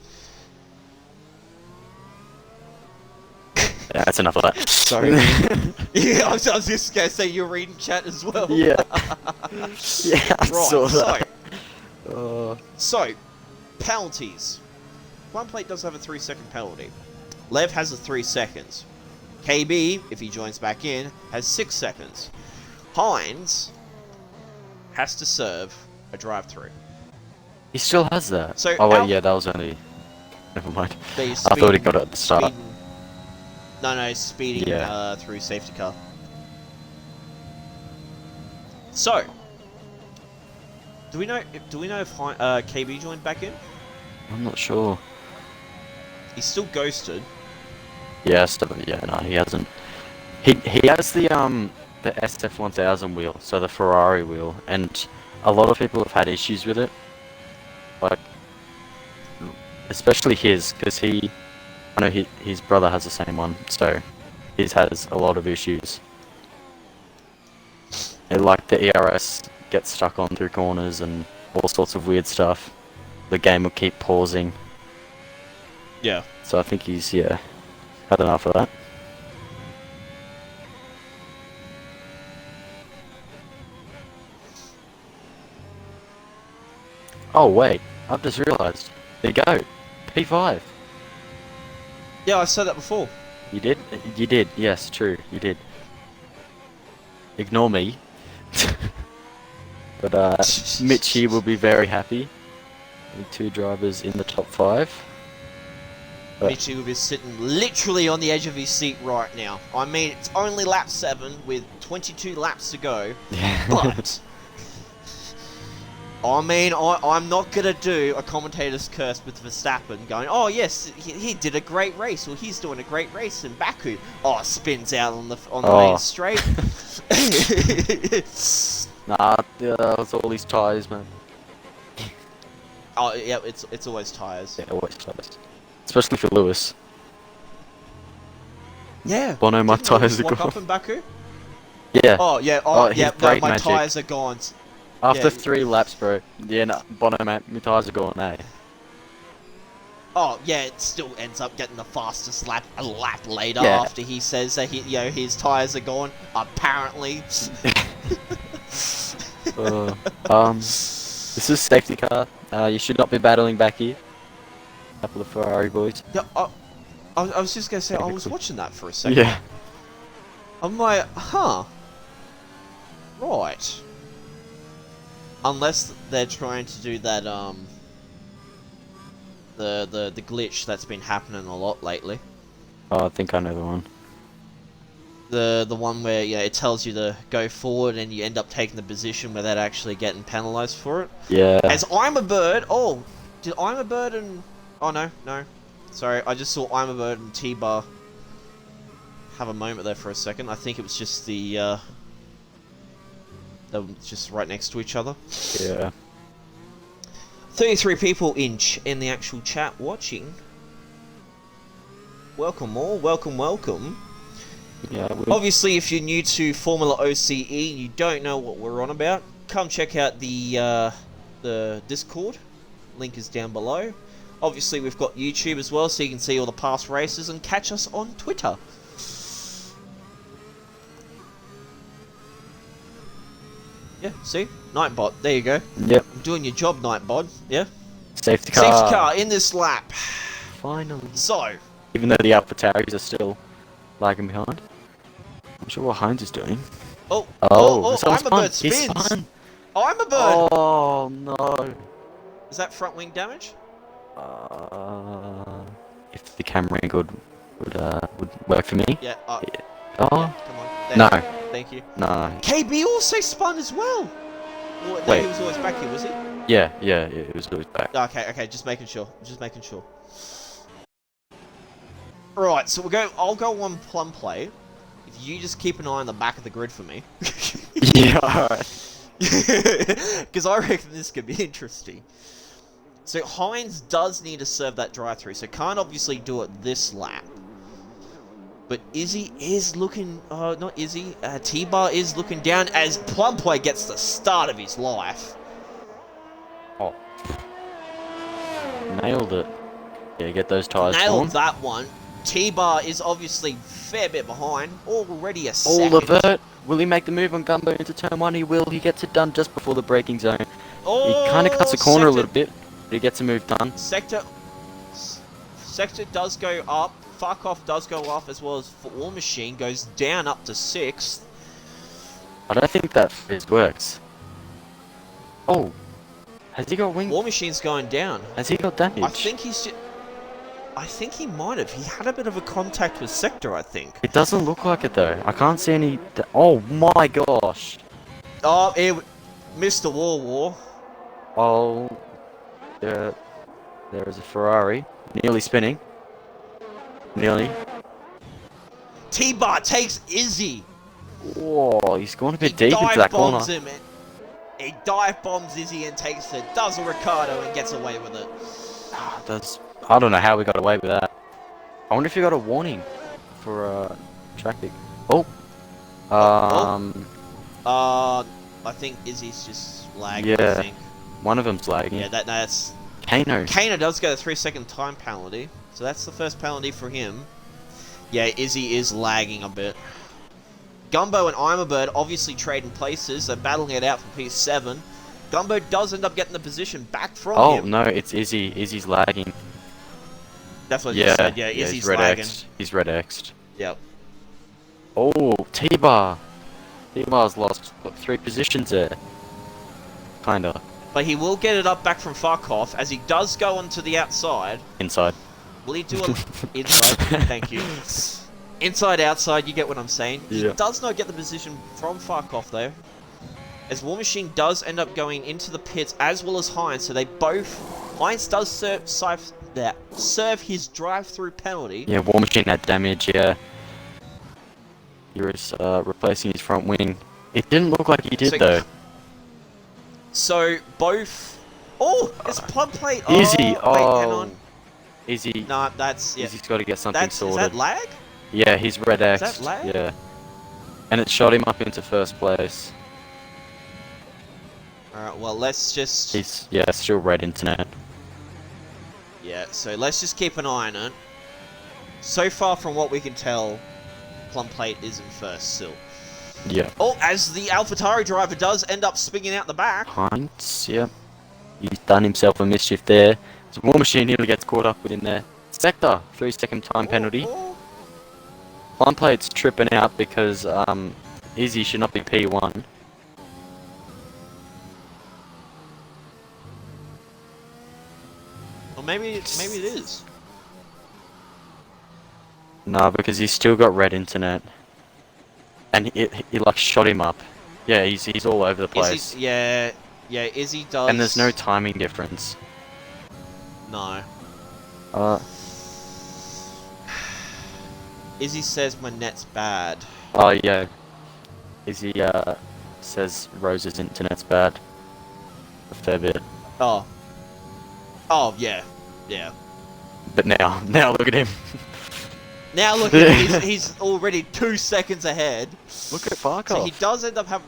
Yeah, that's enough of that. Sorry. Yeah, I was just gonna say you're reading chat as well. Yeah. Yeah, I Right, saw that. So, penalties. One plate does have a 3-second penalty. Lev has the 3 seconds. KB, if he joins back in, has 6 seconds. Hines has to serve a drive-through. He still has that. So Oh wait, Al- yeah, that was only. Never mind. But he's I thought he speeding- got it at the start. speeding- No, he's speeding Yeah. through safety car. So, do we know if KB joined back in? I'm not sure. He's still ghosted. Yeah, no, he hasn't. He has the SF1000 wheel, so the Ferrari wheel, and a lot of people have had issues with it. Like, especially his, because I know his brother has the same one, so his has a lot of issues. And like the ERS gets stuck on through corners and all sorts of weird stuff. The game will keep pausing. Yeah. So I think he's had enough of that. Oh wait, I've just realised. There you go. P5. Yeah, I said that before. You did? You did, yes, true, you did. Ignore me. But Mitchie will be very happy with 2 drivers in the top 5. But Mitchie will be sitting literally on the edge of his seat right now. I mean, it's only lap 7 with 22 laps to go, but I mean, I'm not gonna do a commentator's curse with Verstappen going, oh yes, he did a great race, or he's doing a great race in Baku. Oh, spins out on the main straight. nah, that's all these tyres, man. Oh yeah, it's always tyres. Yeah, always tyres. Especially for Lewis. Yeah. Bono, my Didn't Lewis tyres are lock gone. up in Baku? Yeah. Oh yeah. his Yeah. No, brake my magic. tyres are gone. After yeah. 3 laps, bro. Yeah, no, Bono, man, my tyres are gone, eh? Oh yeah, it still ends up getting the fastest lap a lap later Yeah. after he says that his tyres are gone. Apparently. This is safety car. You should not be battling back here. Couple of Ferrari boys. Yeah. I was just gonna say I was watching that for a second. Yeah. I'm like, huh. Right. Unless they're trying to do that the glitch that's been happening a lot lately. Oh, I think I know the one. The one where it tells you to go forward and you end up taking the position without actually getting penalised for it. Yeah. As I'm a bird. Oh, did I'm a bird and oh no. Sorry, I just saw I'm a bird and T-Bar have a moment there for a second. I think it was just they were just right next to each other. Yeah. 33 people in the actual chat watching. Welcome all, welcome. Yeah. Obviously, if you're new to FormulaOCE and you don't know what we're on about, come check out the Discord. Link is down below. Obviously, we've got YouTube as well, so you can see all the past races and catch us on Twitter. Yeah, see? Nightbot, there you go. Yep. I'm doing your job, Nightbot. Yeah? Safety car. Safety car in this lap. Finally. So, Even though the Alpha Tauris are still lagging behind. I'm sure what Hines is doing. oh, someone's I'm a spun. bird He's spins. spun. I'm a bird. Oh no. Is that front wing damage? If the camera angle would work for me. Yeah. Oh. Yeah, come on. There No. you go. Thank you. No. KB also spun as well. Well, no, Wait. he was always back here, was he? Yeah, it was always back. Okay, just making sure. Right, so I'll go one plum play. If you just keep an eye on the back of the grid for me. Yeah, alright. Because I reckon this could be interesting. So Hines does need to serve that drive-through, so can't obviously do it this lap. But Izzy is looking, not Izzy, T-Bar is looking down as Plumplay gets the start of his life. Oh. Nailed it. Yeah, get those tyres Nailed on. that one. T-Bar is obviously a fair bit behind, already a second. All of it. Will he make the move on Gumbo into turn 1? He will. He gets it done just before the braking zone. Oh, He kind of cuts the corner a sector- little bit, but he gets a move done. Sector Sector does go up. Fuck Off does go up, as well as War Machine goes down up to 6th. I don't think that phase works. Oh, has he got wing? War Machine's going down. Has he got damage? I think he's. I think he might have. He had a bit of a contact with Sector, I think. It doesn't look like it though. I can't see any. Oh my gosh. Oh, Mr. War. Oh, there is a Ferrari nearly spinning. Nearly. T-Bar takes Izzy. Whoa, he's going a bit deep into that corner. Him. He dive bombs Izzy and takes it. Does a Ricardo and gets away with it. I don't know how we got away with that. I wonder if you got a warning for traffic. Oh. I think Izzy's just lagging. Yeah. I think. One of them's lagging. Yeah, that's. Kano. Kano does get a 3-second time penalty, so that's the first penalty for him. Yeah, Izzy is lagging a bit. Gumbo and Imabird obviously trading places. They're battling it out for P7. Gumbo does end up getting the position back from him. Oh no, it's Izzy. Izzy's lagging. That's what you said. Yeah, Izzy's he's red lagging. X'd. He's red X'd. Yep. Oh, T-Bar. T-Bar's lost, what, 3 positions there. Kinda. But he will get it up back from Farkov as he does go onto the outside. Inside. Will he do a inside? Thank you. Inside, outside, you get what I'm saying. Yeah. He does not get the position from Farkov though. As War Machine does end up going into the pits as well as Heinz, so they both... Heinz does serve his drive-through penalty. Yeah, War Machine had damage, yeah. He was replacing his front wing. It didn't look like he did though. So both... Oh! It's plug plate! Izzy! Oh! Wait, hang Oh! on. Izzy. Nah, that's... Yeah. Izzy's got to get something sorted. Is that lag? Yeah, he's red X. Is that lag? Yeah. And it shot him up into first place. Alright, well, let's just... He's, yeah, still red internet. Yeah, so let's just keep an eye on it. So far from what we can tell, Plum Plate is in first still. Yeah. Oh, as the AlphaTauri driver does end up spinning out the back. Heinz, yeah. He's done himself a mischief there. So War Machine nearly gets caught up within there. Sector, 3-second time penalty. Plum Plate's tripping out because Izzy should not be P1. Or maybe it is. No, because he's still got red internet. And he like shot him up. Yeah, he's all over the place. Yeah, Izzy does. And there's no timing difference. No. Izzy says my net's bad. Oh yeah. Izzy says Rose's internet's bad. A fair bit. Oh, yeah. But now look at him. Now look at him, he's already 2 seconds ahead. Look at Farkov. So he does end up having...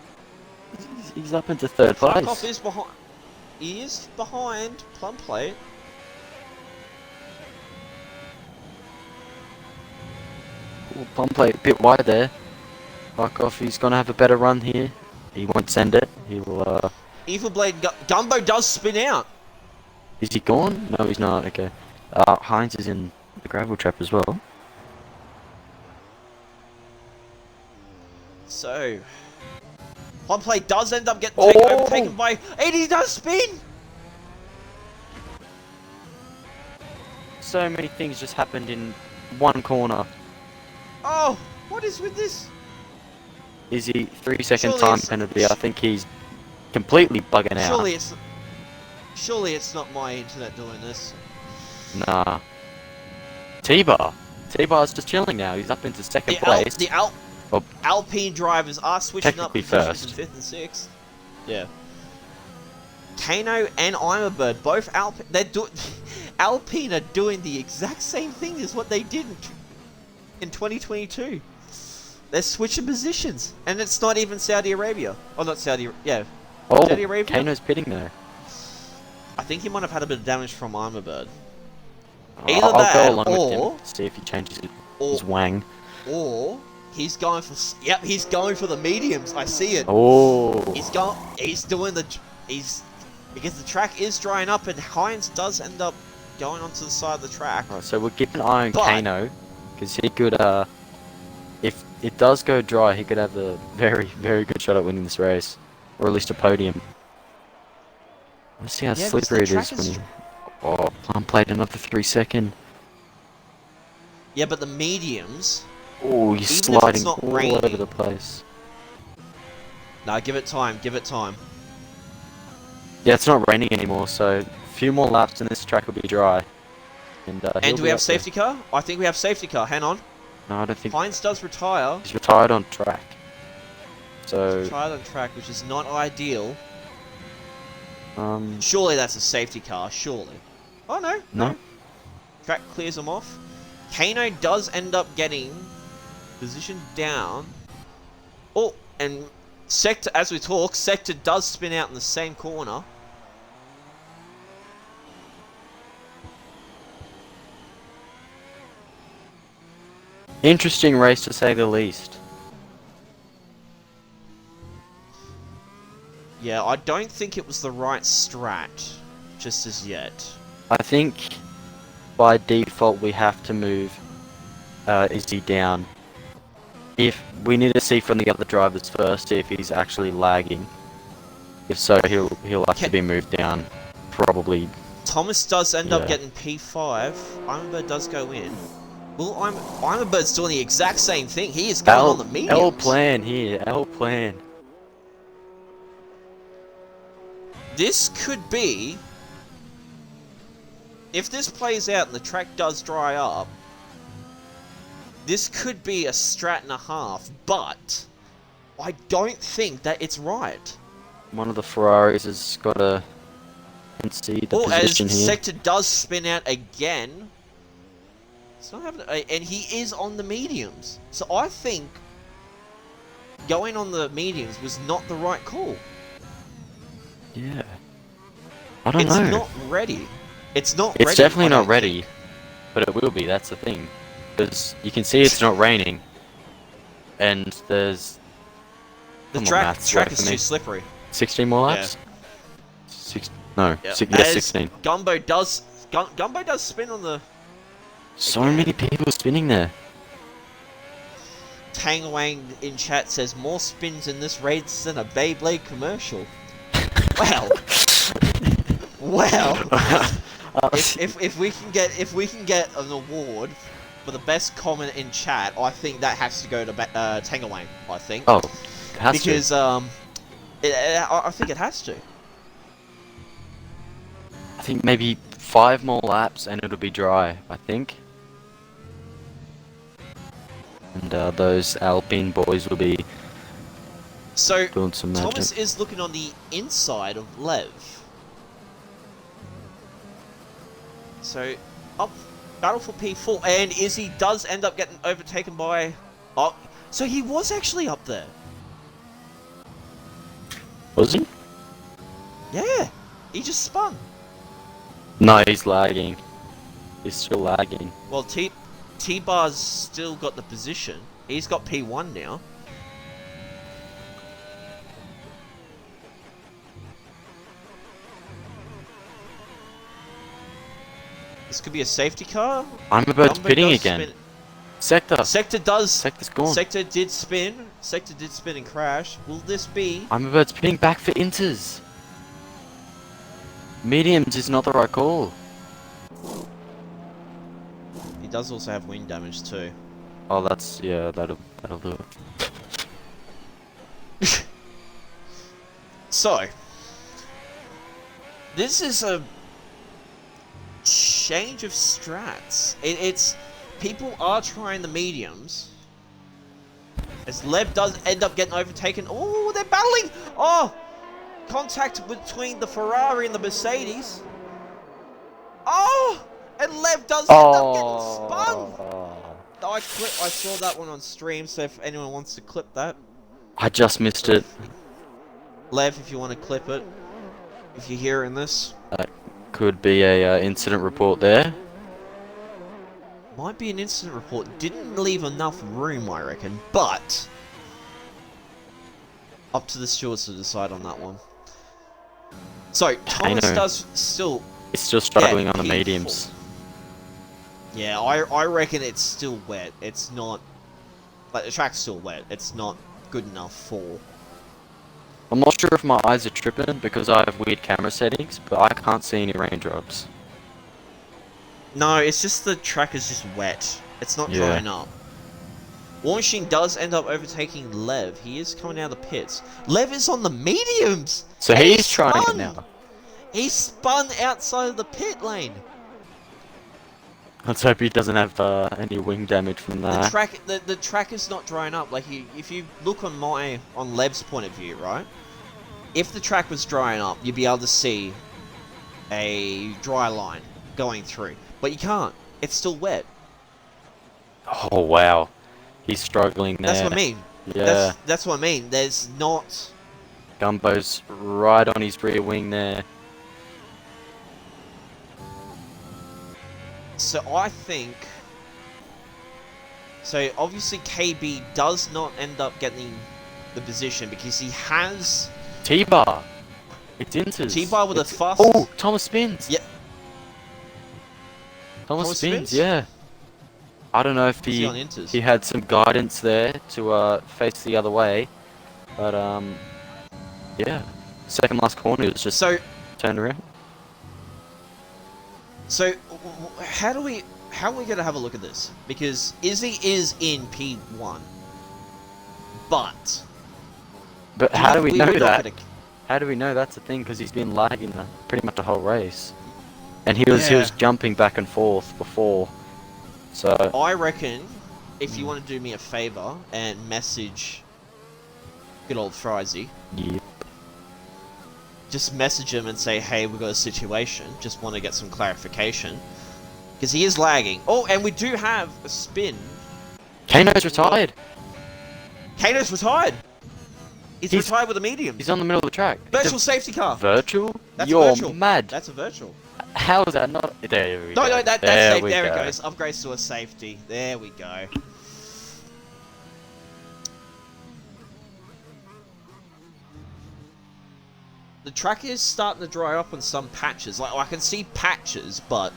He's up into third place. Farkov is behind... He is behind Plum Plate. Ooh, Plum Plate a bit wide there. Farkov, he's gonna have a better run here. He won't send it. He will, Evil Blade Gumbo does spin out. Is he gone? No, he's not. Okay. Heinz is in the gravel trap as well. So... Plum Plate does end up getting overtaken by... And he does spin! So many things just happened in one corner. Oh! What is with this? Izzy, 3-second time penalty. I think he's completely bugging out. Surely it's not my internet doing this. Nah. T-Bar. T-Bar's just chilling now. He's up into second place. Alpine drivers are switching up Technically positions in 5th and 6th. Yeah. Kano and Imabird, both Alpine are doing the exact same thing as what they did in 2022. They're switching positions, and it's not even Saudi Arabia. Oh, not Saudi. Yeah. Oh, Saudi Arabia. Kano's pitting there. I think he might have had a bit of damage from Imabird. I'll go along with him. See if he changes his wang. Or he's going for. Yep, he's going for the mediums. I see it. Oh. He's doing the. Because the track is drying up, and Heinz does end up going onto the side of the track. Right, so we'll keep an eye on But- Kano, because he could, if it does go dry, he could have a very, very good shot at winning this race, or at least a podium. Let's see how Yeah, 'cause slippery the it is track when is- he... Oh, Plum played another 3-second. Yeah, but the mediums... Oh, he's Even if it's sliding not all raining- over the place. Nah, give it time, give it time. Yeah, it's not raining anymore, so a few more laps and this track will be dry. And And he'll do be we have up there. safety car? I think we have safety car, hang on. No, I don't think... Hines does retire. He's retired on track. So, Retired on track, which is not ideal. um... Surely that's a safety car, surely. Oh no, No. Track clears him off. Kano does end up getting positioned down. Oh, and Sector, as we talk, Sector does spin out in the same corner. Interesting race to say the least. Yeah, I don't think it was the right strat, just as yet. I think by default we have to move Izzy down. If we need to see from the other drivers first, see if he's actually lagging. If so, he'll have to be moved down. Probably. Thomas does end up Yeah. getting P5. Ironbird does go in. Well, Ironbird's doing the exact same thing. He is going on the mediums. L plan here. L plan. This could be... If this plays out and the track does dry up, this could be a strat and a half, but I don't think that it's right. One of the Ferraris has got to concede the Or as position here. Sector does spin out again, it's not having, and he is on the mediums. So I think going on the mediums was not the right call. Yeah. I don't It's know. not ready. It's not It's ready. definitely I not don't ready, think. but it will be. That's the thing, because you can see it's not raining, and there's The come on, track maths, work is for me. too slippery. 16 more Yeah. laps. No, Yeah. yeah, As 16. Gumbo does spin on the So many people spinning there. Tang Wang in chat says more spins in this race than a Beyblade commercial. Well, well. If we can get an award for the best comment in chat, I think that has to go to Tang Wang. I think. Oh, it has because to. I think it has to. I think maybe 5 more laps and it'll be dry. I think. And those Alpine boys will be So doing some magic. Thomas is looking on the inside of Lev. So up battle for P4, and Izzy does end up getting overtaken by. Oh, so he was actually up there. Was he? Yeah, he just spun. No, he's lagging. He's still lagging. Well, T-Bar's still got the position. He's got P1 now. This could be a safety car. I'm about Gumbo pitting does again. spin- Sector. Sector does. Sector's gone. Sector did spin. Sector did spin and crash. Will this be? I'm about spinning back for inters. Mediums is not the right call. He does also have wing damage too. Oh, that's yeah. That'll do it. So, this is a change of strats. It's people are trying the mediums. As Lev does end up getting overtaken. Oh, they're battling! Oh! Contact between the Ferrari and the Mercedes. Oh! And Lev does end up getting spun! I saw that one on stream, so if anyone wants to clip that. I just missed it. Lev, if you want to clip it. If you're hearing this. Could be a incident report there. Might be an incident report. Didn't leave enough room, I reckon. But up to the stewards to decide on that one. So Thomas Kano. does still He's still struggling Yeah, on the P4. mediums. Yeah, I reckon it's still wet. It's not... Like, the track's still wet. It's not good enough for... I'm not sure if my eyes are tripping because I have weird camera settings, but I can't see any raindrops. No, it's just the track is just wet. It's not Yeah. drying up. War Machine does end up overtaking Lev. He is coming out of the pits. Lev is on the mediums! So And he's trying it spun! now. He spun outside of the pit lane. Let's hope he doesn't have any wing damage from that. The track is not drying up. Like if you look on Lev's point of view, right? If the track was drying up, you'd be able to see a dry line going through, but you can't. It's still wet. Oh wow, he's struggling there. That's what I mean. Yeah. That's what I mean. There's not. Gumbo's right on his rear wing there. So I think. So obviously KB does not end up getting the position because he has T-bar. It's Inters. T-bar with a fuss. Oh, Thomas spins. Yeah. Thomas spins, spins? yeah. I don't know if Is he on Inters? he had some guidance there to face the other way, but yeah. Second last corner was just So turned around. So, how are we going to have a look at this? Because Izzy is in P1, but How do we know we're not that? gonna- How do we know that's a thing? Because he's been lagging pretty much the whole race, and he was jumping back and forth before. So I reckon if you want to do me a favor and message good old Frizy, yep. just message him and say, hey, we've got a situation. Just want to get some clarification. Because he is lagging. Oh, and we do have a spin. Kano's retired. Kano's retired. He's retired with a medium. He's on the middle of the track. Virtual safety car. Virtual? That's You're virtual. mad. That's a virtual. How is that not? There we go. No, that's there safe. we There go. it goes. Upgrades to a safety. There we go. The track is starting to dry up on some patches. Like, I can see patches, but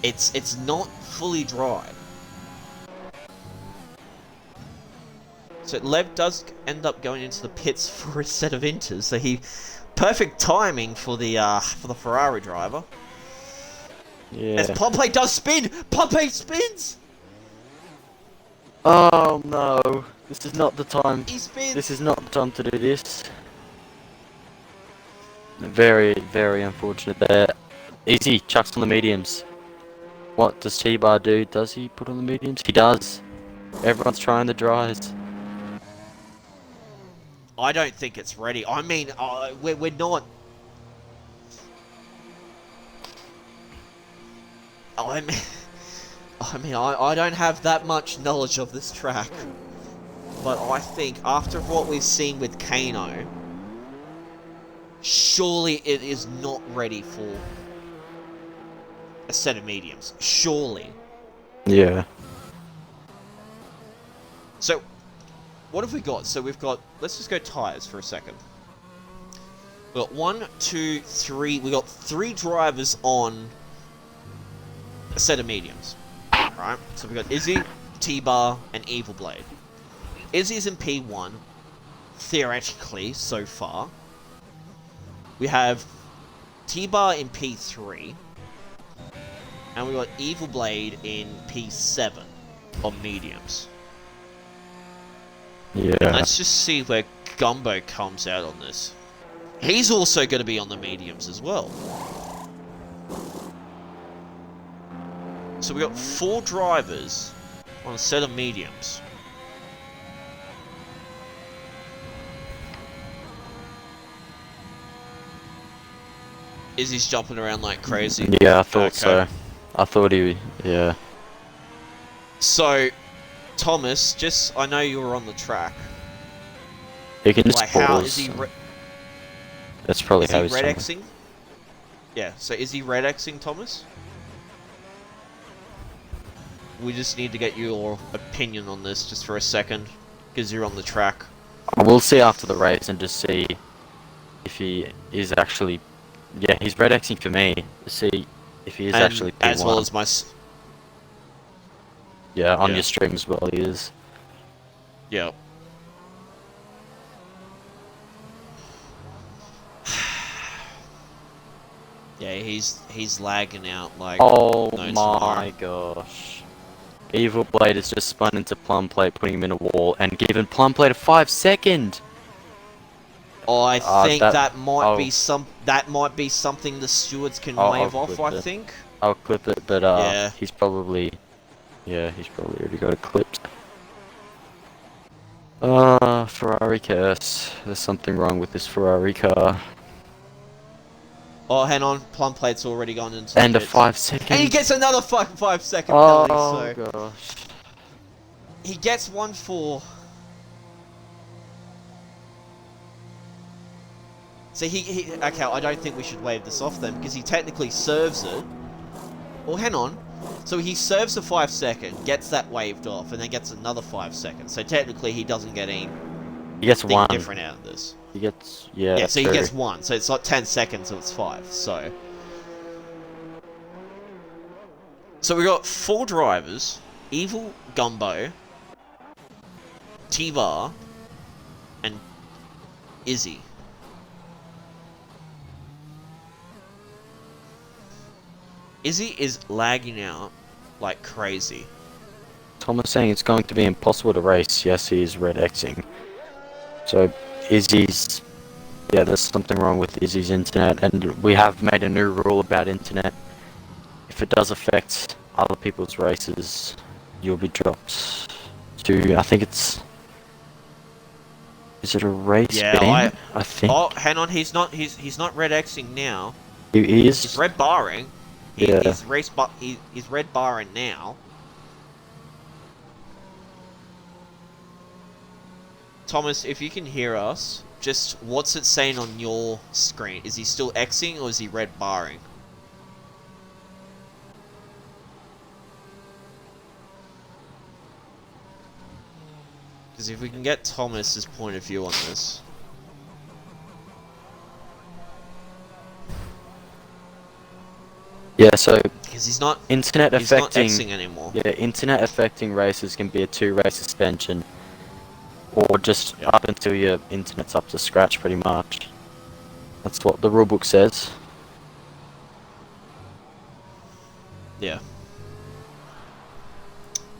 it's not fully dry. So Lev does end up going into the pits for a set of inters. So perfect timing for the Ferrari driver. Yeah. As Pompey does spin, Pompey spins. Oh no, this is not the time. He spins. This is not the time to do this. Very, very unfortunate there. Easy, chucks on the mediums. What does T-Bar do? Does he put on the mediums? He does. Everyone's trying the dries. I don't think it's ready. I mean, we're not. I don't have that much knowledge of this track, but I think after what we've seen with Kano, surely it is not ready for a set of mediums. Surely. Yeah. So, what have we got? So we've got, let's just go tyres for a second. We've got 1, 2, 3, we got 3 drivers on a set of mediums. Right? So we've got Izzy, T-Bar, and Evil Blade. Izzy's in P1, theoretically, so far. We have T-Bar in P3, and we've got Evil Blade in P7 on mediums. Yeah. Let's just see where Gumbo comes out on this. He's also going to be on the mediums as well. So we got 4 drivers on a set of mediums. Izzy's jumping around like crazy. Yeah, I thought Okay. so. I thought yeah. So, Thomas, just, I know you were on the track. He can just Like, how pause. is he? That's probably Is how he he's red jumping. Xing? Yeah. So is he red Xing, Thomas? We just need to get your opinion on this just for a second, because you're on the track. We'll see after the race and just see if he is actually, yeah, he's red Xing for me to see if he is And actually P1. as well as my. Yeah, on Yeah. your stream as well, he is. Yeah. Yeah, he's lagging out like. Oh no my tomorrow. gosh. Evil Blade has just spun into Plum Plate, putting him in a wall, and given Plum Plate a 5-second. Oh, I think that might be I'll- something the stewards can I'll wave off. clip I it. think. I'll clip it, but Yeah. he's probably already got it clipped. Ferrari curse. There's something wrong with this Ferrari car. Oh, hang on. Plum Plate's already gone into. And the a pits. 5-second. And he gets another 5-second penalty. Oh So gosh. he gets one for. So he okay. I don't think we should wave this off then because he technically serves it. Well, hang on. So he serves a 5-second, gets that waved off, and then gets another 5 seconds. So technically he doesn't get anything He gets one. different out of this. He gets Yeah, so he true. gets one. So it's not 10 seconds, so it's 5. So we got 4 drivers: Evil, Gumbo, T-Bar, and Izzy. Izzy is lagging out like crazy. Thomas saying it's going to be impossible to race. Yes, he is red Xing. So Izzy's, yeah, there's something wrong with Izzy's internet, and we have made a new rule about internet. If it does affect other people's races, you'll be dropped to, I think it's, is it a race Yeah, ban? I think. Oh, hang on, he's not red Xing now. He is. He's red barring. Yeah. He's red barring now. Thomas, if you can hear us, just what's it saying on your screen? Is he still Xing or is he red barring? Because if we can get Thomas's point of view on this. Yeah, so Because he's not internet he's not affecting. Xing anymore. Yeah, internet affecting races can be a 2-race suspension, or just up until your internet's up to scratch, pretty much. That's what the rulebook says. Yeah.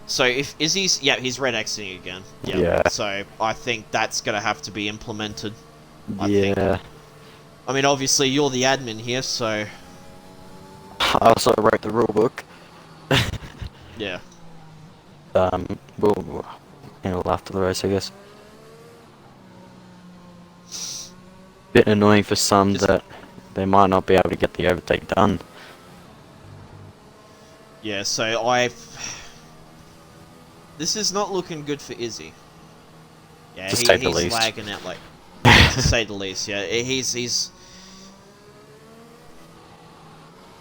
So if Izzy's he's red Xing again. Yeah. So I think that's gonna have to be implemented. I Yeah. think. I mean, obviously you're the admin here, so I also wrote the rulebook. yeah. We'll handle after the race, I guess. Bit annoying for some that they might not be able to get the overtake done. Yeah. So this is not looking good for Izzy. Yeah, To say the he's least. lagging out like to say the least. Yeah, he's.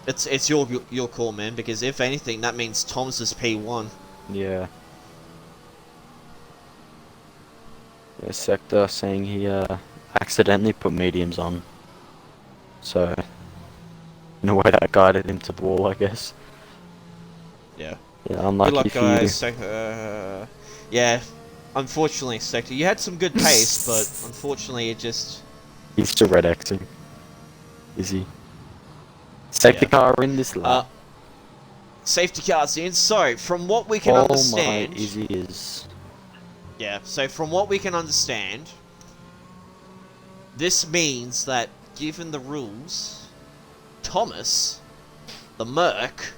It's your call, man. Because if anything, that means Thomas is P1. Yeah. Yeah, Sector saying he accidentally put mediums on. So, in a way that guided him to the wall, I guess. Yeah. Yeah, unlucky Good luck, for guys. you. Yeah. Unfortunately, Sector, you had some good pace, but unfortunately, it just. He's still red Xing. Is he? Safety Yeah. car in this lap. Safety cars in. So, from what we can Oh understand. my, Izzy is. Yeah, so from what we can understand, this means that, given the rules, Thomas, the Merc,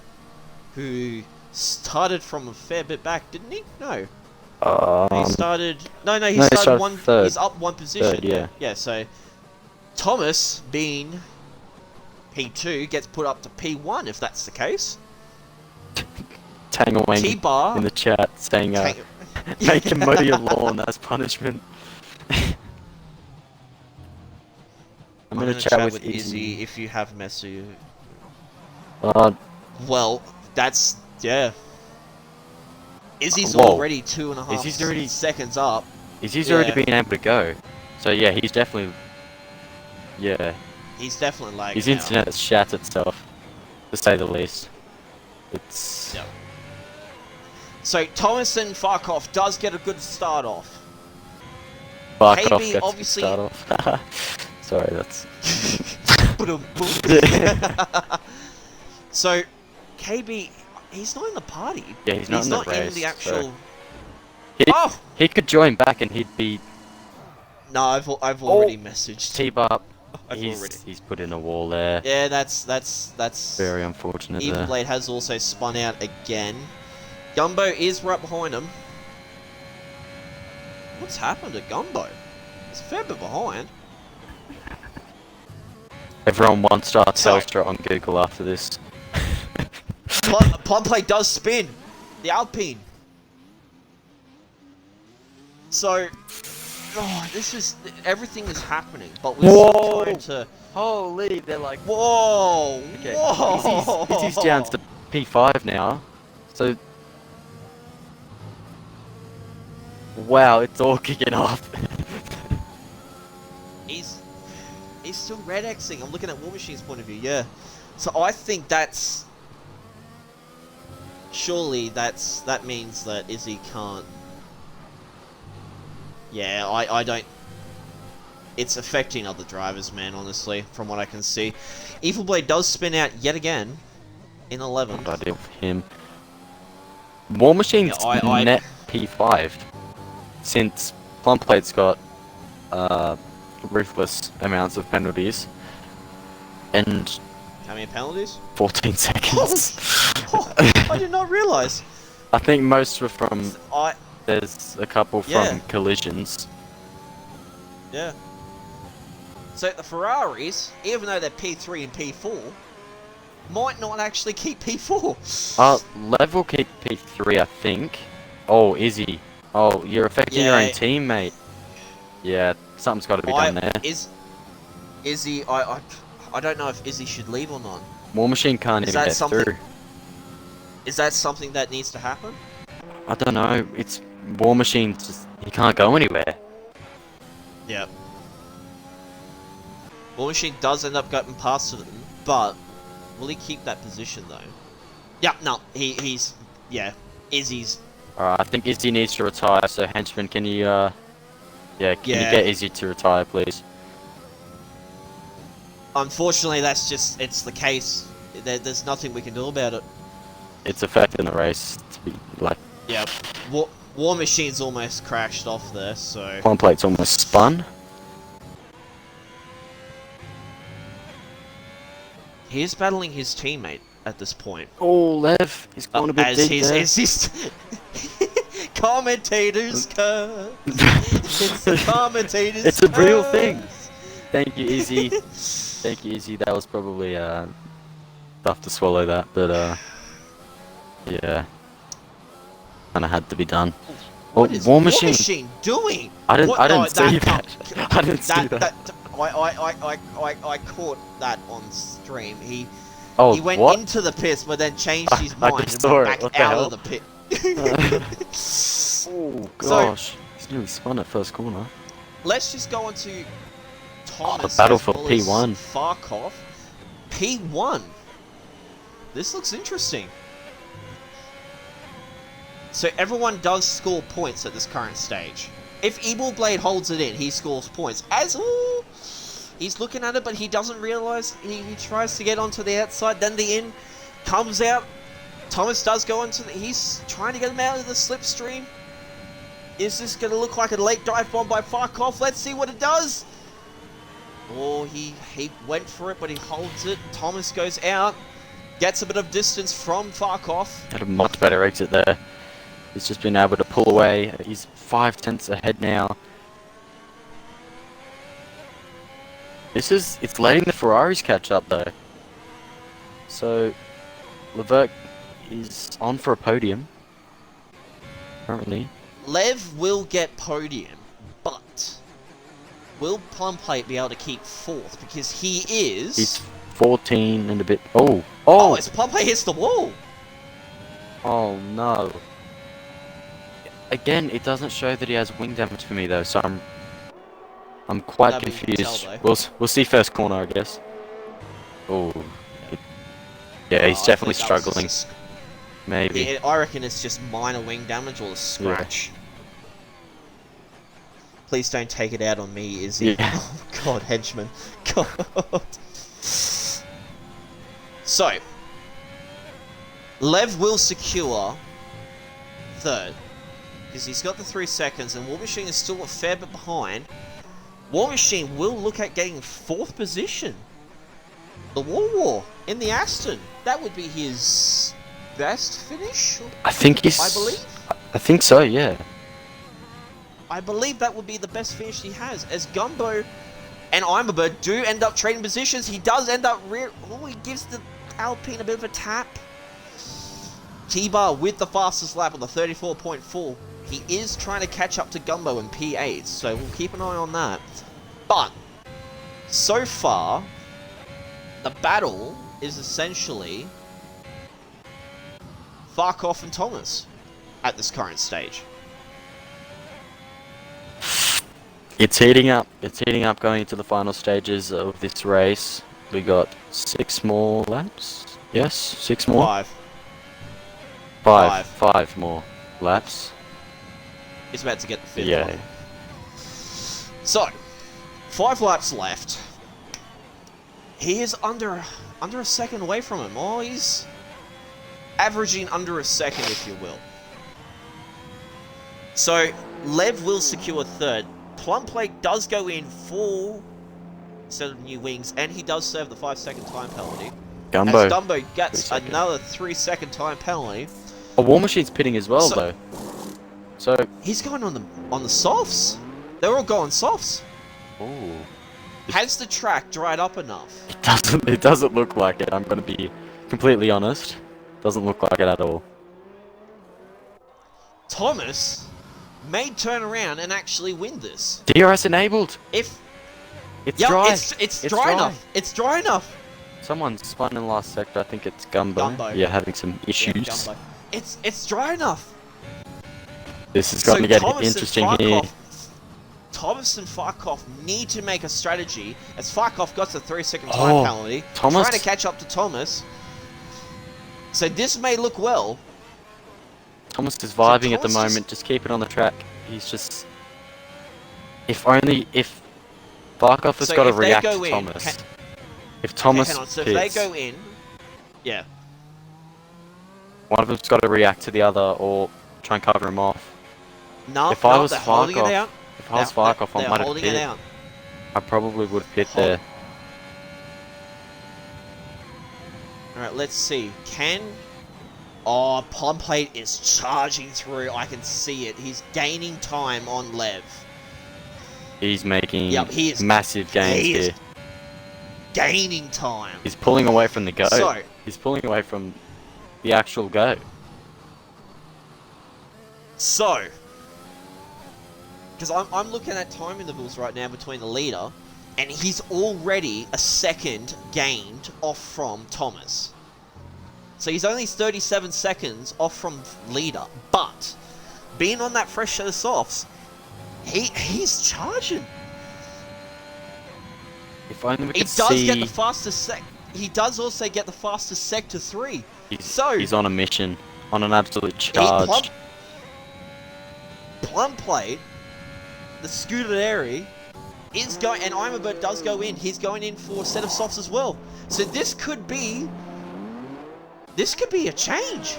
who started from a fair bit back, didn't he? No. He started... No, he started one... third. He's up one position. Third, yeah. Yeah, so... Thomas, being P2, gets put up to P1, if that's the case. Tangawang T-Bar... in the chat saying, Tang- make him muddy a lawn as punishment. I'm gonna chat with Izzy if you have message. Uh, Well, that's... Yeah. Izzy's Whoa. already 2.5 Izzy's already- seconds up. Izzy's Yeah. already been able to go. So yeah, he's definitely... Yeah, He's definitely lagging his out. internet has shat itself, to say the least. It's... Yep. So Thomas and Farkov does get a good start off. Barkov KB gets obviously- the start off. Sorry, that's... So, KB, he's not in the party. Yeah, he's not in the race, in the actual. so- Oh He could join back and he'd be no, I've already messaged. T-Bar. I've already. He's put in a wall there. Yeah, that's Very unfortunate there. Evilblade has also spun out again. Gumbo is right behind him. What's happened to Gumbo? He's a fair bit behind. Everyone wants to start Sorry. Telstra on Google after this. Plumplay does spin. The Alpine. So, everything is happening, but we're still trying to. Holy, they're like... Whoa! Okay, Whoa! Izzy's down to P5 now, so... Wow, it's all kicking off. He's still red Xing. I'm looking at War Machine's point of view, yeah. So I think that's surely that means that Izzy can't. Yeah, I don't. It's affecting other drivers, man. Honestly, from what I can see, Evilblade does spin out yet again in 11th. Not ideal for him. War Machine's I- net P5 since Plumplate's got ruthless amounts of penalties and How many penalties? 14 seconds. Oh, I did not realise. I think most were from. I There's a couple from Yeah. collisions. yeah. So the Ferraris, even though they're P3 and P4, might not actually keep P4. Lev will keep P3, I think. Oh, Izzy. Oh, you're affecting your own Yeah. teammate. Yeah, something's got to be done there. Izzy, I don't know if Izzy should leave or not. War Machine can't Is even that get something- through. Is that something that needs to happen? I don't know. It's War Machine. Just he can't go anywhere. Yep. War Machine does end up getting past them, but will he keep that position though? Yeah, no, he's yeah, Izzy's. Alright, I think Izzy needs to retire. So henchman, can you can you Yeah. get Izzy to retire, please? Unfortunately, it's the case. There's nothing we can do about it. It's affecting the race. To be like, Yep. War Machine's almost crashed off there, so. Plumplate's almost spun. He is battling his teammate at this point. Oh, Lev, he's going a bit As deep his there. assist. Commentators curse. It's the commentators. It's a real curse. thing. Thank you, Izzy. Thank you, Izzy. That was probably tough to swallow that, but yeah, kind of had to be done. What is War Machine. doing? I didn't. What- I didn't no, see that- that. I didn't see that. I caught that on stream. He Oh, went what? into the pits, but then changed his I mind just and saw went it. back What the out hell? of the pit. Oh gosh, he's nearly spun at first corner. Let's just go on to Thomas. battle as for well as P1. Farkov. P1. This looks interesting. So everyone does score points at this current stage. If Evilblade holds it in, he scores points. He's looking at it, but he doesn't realise. He tries to get onto the outside, then the in comes out. Thomas does go onto the... He's trying to get him out of the slipstream. Is this going to look like a late dive bomb by Farkov? Let's see what it does. Oh, he went for it, but he holds it. Thomas goes out. Gets a bit of distance from Farkov. Had a much better exit there. He's just been able to pull away. He's 5 tenths ahead now. It's letting the Ferraris catch up though. So, Levert is on for a podium. Currently. Lev will get podium, but will Plumplate be able to keep fourth? Because he is... He's 14 and a bit. Oh! Oh, Oh! it's Plumplate hits the wall! Oh no. Again, it doesn't show that he has wing damage for me though, so I'm... I'm quite Nobody can confused. tell, though. We'll see first corner, I guess. Oh. Yeah, he's I definitely think that was struggling. just Maybe. Yeah, I reckon it's just minor wing damage or a scratch. Please don't take it out on me, Izzy. Yeah. Oh god, henchman. God. So, Lev will secure third, because he's got the 3 seconds, and War Machine is still a fair bit behind. War Machine will look at getting 4th position. The War in the Aston. That would be his best finish, I think he's... I believe. I think so, yeah. I believe that would be the best finish he has, as Gumbo and Imabird do end up trading positions. He does end up he gives the Alpine a bit of a tap. T-Bar with the fastest lap on the 34.4. He is trying to catch up to Gumbo in P8, so we'll keep an eye on that. But, so far, the battle is essentially Farkoff and Thomas at this current stage. It's heating up. It's heating up going into the final stages of this race. We got 6 more laps? Yes, 6 more? 5. 5 more laps. He's about to get the 5th Yeah. one. So, 5 laps left. He is under a second away from him. Oh, he's averaging under a second, if you will. So, Lev will secure third. Plum Plate does go in for set of new wings, and he does serve the 5-second time penalty. Gumbo. As Gumbo gets 3 seconds. another 3-second time penalty. A War Machine's pitting as well, So- though. So... He's going on the softs. They're all going softs. Ooh. Has the track dried up enough? It doesn't look like it, I'm gonna be completely honest. Doesn't look like it at all. Thomas may turn around and actually win this. DRS enabled! If It's yeah, dry! it's dry enough. It's dry enough. Someone spun in the last sector, I think it's Gumbo. Gumbo. Yeah, having some Yeah, issues. Jumbo. It's dry enough. This is going to get interesting here. Thomas and Farkoff need to make a strategy, as Farkoff got the 3-second time Oh, penalty, Thomas- trying to catch up to Thomas. So this may look well. Thomas is vibing at the Thomas moment, just keep it on the track. He's just... If Farkoff has So got to if they react go to in, Thomas. If Thomas hang on, so if pits, they go in, yeah. one of them's got to react to the other or try and cover him off. No, If I was they're holding it Farkoff- out. If I was Farkoff, I They're might have holding it pit. out. I probably would have pit Hold- there. Alright, let's see. Oh, Plum Plate is charging through. I can see it. He's gaining time on Lev. He's making Yep, he is- massive gains he is- here. Gaining time. He's pulling away from the go. So- He's pulling away from the actual go. So, because I'm looking at time intervals right now between the leader, and he's already a second gained off from Thomas. So he's only 37 seconds off from leader, but being on that fresh set of softs, he's charging. If only we He could does see... get the fastest sec. He does also get the fastest sector 3. He's on a mission, on an absolute He charge. Plum Plate, the Scuderi, is going, and Imabird does go in. He's going in for a set of softs as well. So this could be a change.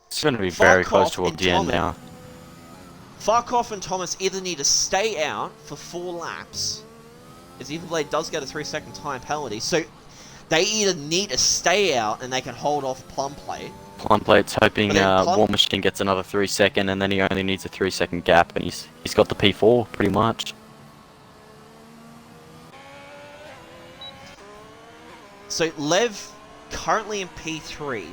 It's going to be very close Farkoff towards and the end Thomas. now. Farkoff and Thomas either need to stay out for 4 laps, as Evil Blade does get a 3-second time penalty, so they either need to stay out and they can hold off Plum Plate. Plum Plate's hoping But then War Machine gets another 3 second, and then he only needs a 3-second gap, and he's got the P4 pretty much. So Lev, currently in P3,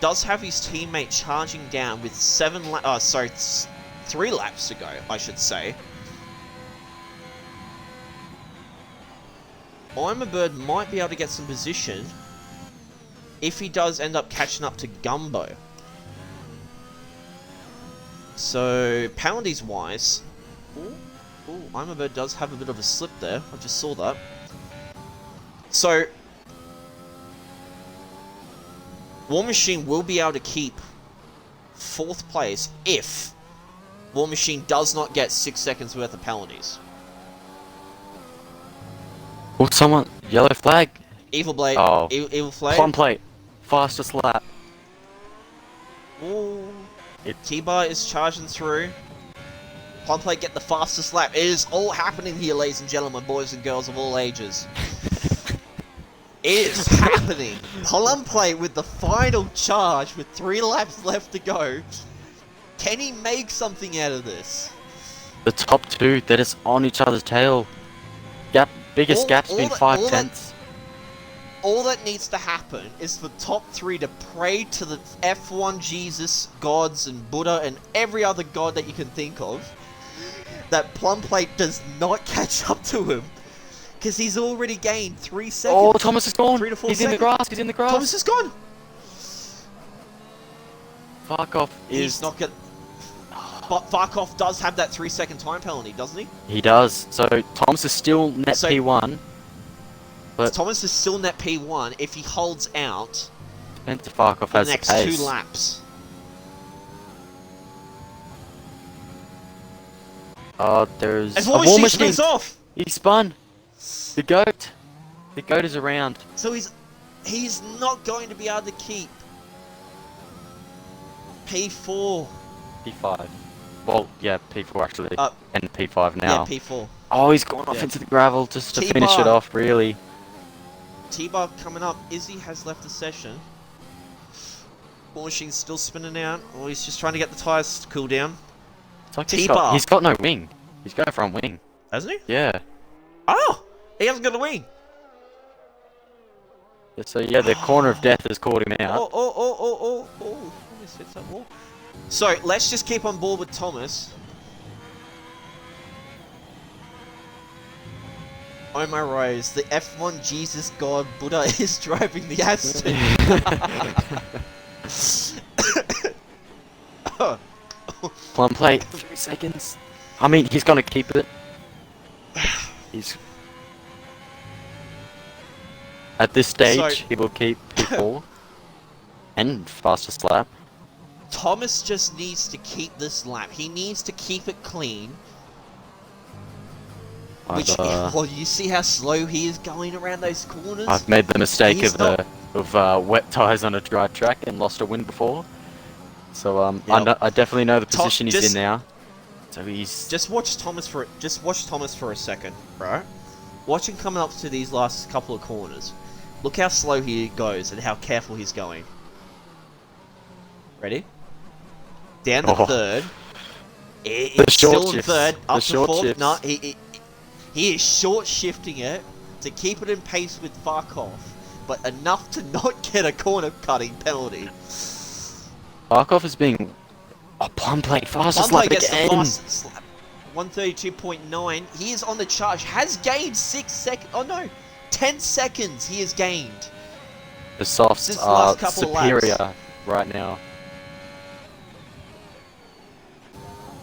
does have his teammate charging down with 3 laps to go, I should say. Imabird might be able to get some position if he does end up catching up to Gumbo. So, penalties wise, Ooh, Imabird does have a bit of a slip there. I just saw that. So, War Machine will be able to keep 4th place if War Machine does not get 6 seconds worth of penalties. Oh, someone... Yellow flag. Evil Blade. Oh. Evil Flame. Plum plate. Fastest lap. Ooh. T-Bar is charging through. Plum Plate get the fastest lap. It is all happening here, ladies and gentlemen, boys and girls of all ages. It is happening. Plum Plate with the final charge with 3 laps left to go. Can he make something out of this? The top 2, they're just on each other's tail. Biggest gap's been 5 tenths. All that needs to happen is for top 3 to pray to the F1 Jesus gods and Buddha and every other god that you can think of, that Plum Plate does not catch up to him, because he's already gained 3 seconds. Oh, Thomas is gone. 3 to 4 He's seconds. in the grass. He's in the grass. Thomas is gone. Farkov He's is... not gonna. But Farkov does have that 3-second time penalty, doesn't he? He does. So Thomas is still net So- P1. But Thomas is still net P1 if he holds out Spencer Farkov for the has the next pace. 2 laps. There's As a long as War she Machine. spins off! He spun. The goat. The goat is around. So he's not going to be able to keep P4. P5. Well, yeah, P4 actually. Uh, And P5 now. Yeah, P4. Oh, he's gone off Yeah. into the gravel just to T-bar. finish it off, really. T-Bar coming up. Izzy has left the session. War Machine's still spinning out. Or he's just trying to get the tyres to cool down. It's like T-bar. he's got no wing. He's got a front wing. Hasn't he? Yeah. Oh! He hasn't got a wing! So yeah, the corner of death has caught him out. Oh. Almost hits that wall. So, let's just keep on board with Thomas. Omar Rose, the F1 Jesus God Buddha is driving the Aston. Plum plate, 3 seconds. I mean, he's gonna keep it. He's... At this stage, So- he will keep P4. And fastest lap. Thomas just needs to keep this lap. He needs to keep it clean. Which, well, you see how slow he is going around those corners? I've made the mistake He's of wet tyres on a dry track and lost a win before. So Yep. I definitely know the Tom- position he's just- in now. So he's... Just watch Thomas for a second, right? Watch him coming up to these last couple of corners. Look how slow he goes and how careful he's going. Ready? Down to Oh. third. The It's short still in shifts. third. The Up to short fourth. shifts. No, he is short shifting it to keep it in pace with Farkov, but enough to not get a corner cutting penalty. Farkov is being... Oh, Plum plate, fastest Plum lap Plate gets the again! fastest lap. 132.9. He is on the charge. Has gained 6 seconds. Oh no, 10 seconds. He has gained. The softs Since the are last couple of laps. superior right now.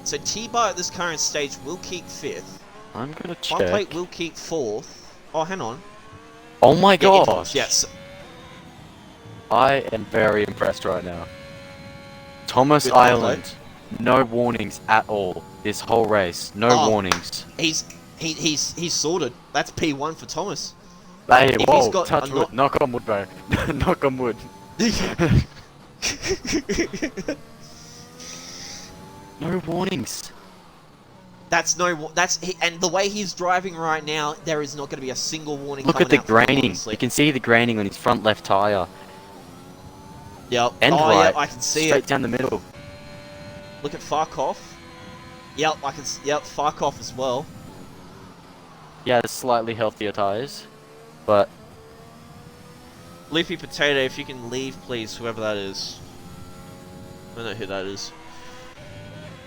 So T-Bar at this current stage will keep 5th. I'm gonna Plum check. Plate will keep 4th. Oh, hang on. Oh my Yeah, gosh! Yes. I am very impressed right now. Thomas With Plum Island, no warnings at all. This whole race, no Oh. warnings. He's sorted. That's P1 for Thomas. Hey, If whoa, he's got touch a wood. Knock on wood, bro. Knock on wood. No warnings. And the way he's driving right now, there is not going to be a single warning. Look at coming the out from him, graining. honestly. You can see the graining on his front left tire. Yep. And oh, right. yeah, I can see Straight it. down the middle. Look at Farkov. Yep, Yep, Farkov as well. Yeah, slightly healthier tires. But Leafy Potato, if you can leave, please, whoever that is. I don't know who that is.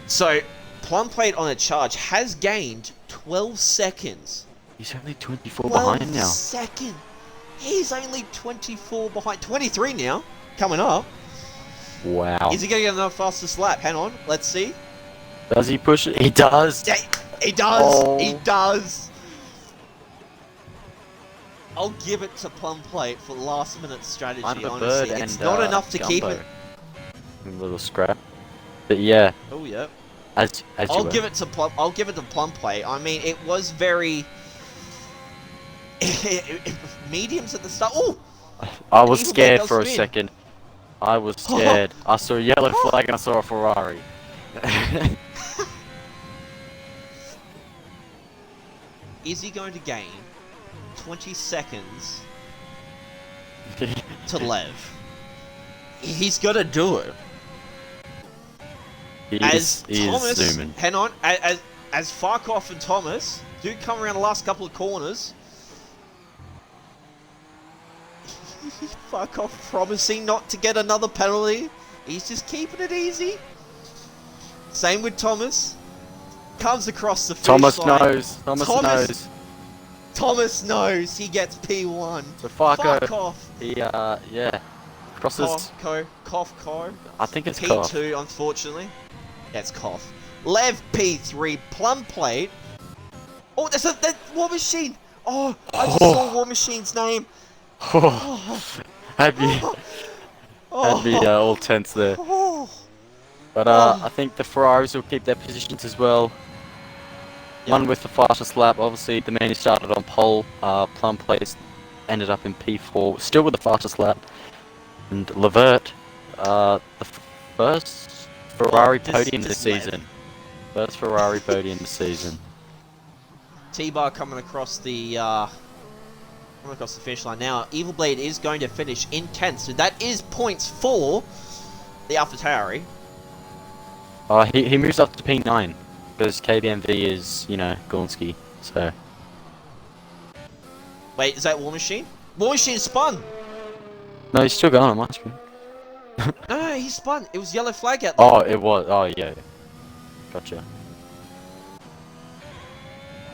So, Plum Plate on a charge has gained 12 seconds. he's only 24 12 behind now. seconds. He's only 24 behind. 23 now. Coming up. Wow. Is he going to get another fastest lap? Hang on. Let's see. Does he push it? He does. Yeah, He does! He does! I'll give it to Plum Plate for last minute strategy, I'm a honestly. bird It's and, not enough to keep Gumbo. it. A little scrap. But yeah, Oh, yeah. as I'll you give it to Plum Plate. I mean, it was very mediums at the start. Oh, I was Evil Blade scared does for a spin. second. I was scared. I saw a yellow flag and I saw a Ferrari. Is he going to gain 20 seconds to Lev? He's gonna do it. he As is Thomas, zooming. hang on, as Farkoff and Thomas do come around the last couple of corners. Farkoff promising not to get another penalty. He's just keeping it easy. Same with Thomas. Comes across the finish Thomas line. knows. Thomas knows. Thomas knows he gets P1. So Farko, Farkoff. he yeah, crosses. Cough. I think it's Koff. P2, unfortunately. Yeah, it's Cough. Lev P3, Plum Plate. Oh, there's that War Machine. Oh, I just saw War Machine's name. Had me all tense there. Oh. But I think the Ferraris will keep their positions as well. One with the fastest lap, obviously the man who started on pole, Plum Plate, ended up in P4, still with the fastest lap. And Levert, the first Ferrari podium this season. First Ferrari podium this season. T-Bar coming across the finish line now. Evil Blade is going to finish in 10th, so that is points for the AlphaTauri. He moves up to P9 because KBMV is, you know, Gornsky. So Wait, is that War Machine? War Machine spun. no, he's still going on my screen. No, he spun. It was yellow flag out there. Oh, it was. Oh, yeah. Gotcha.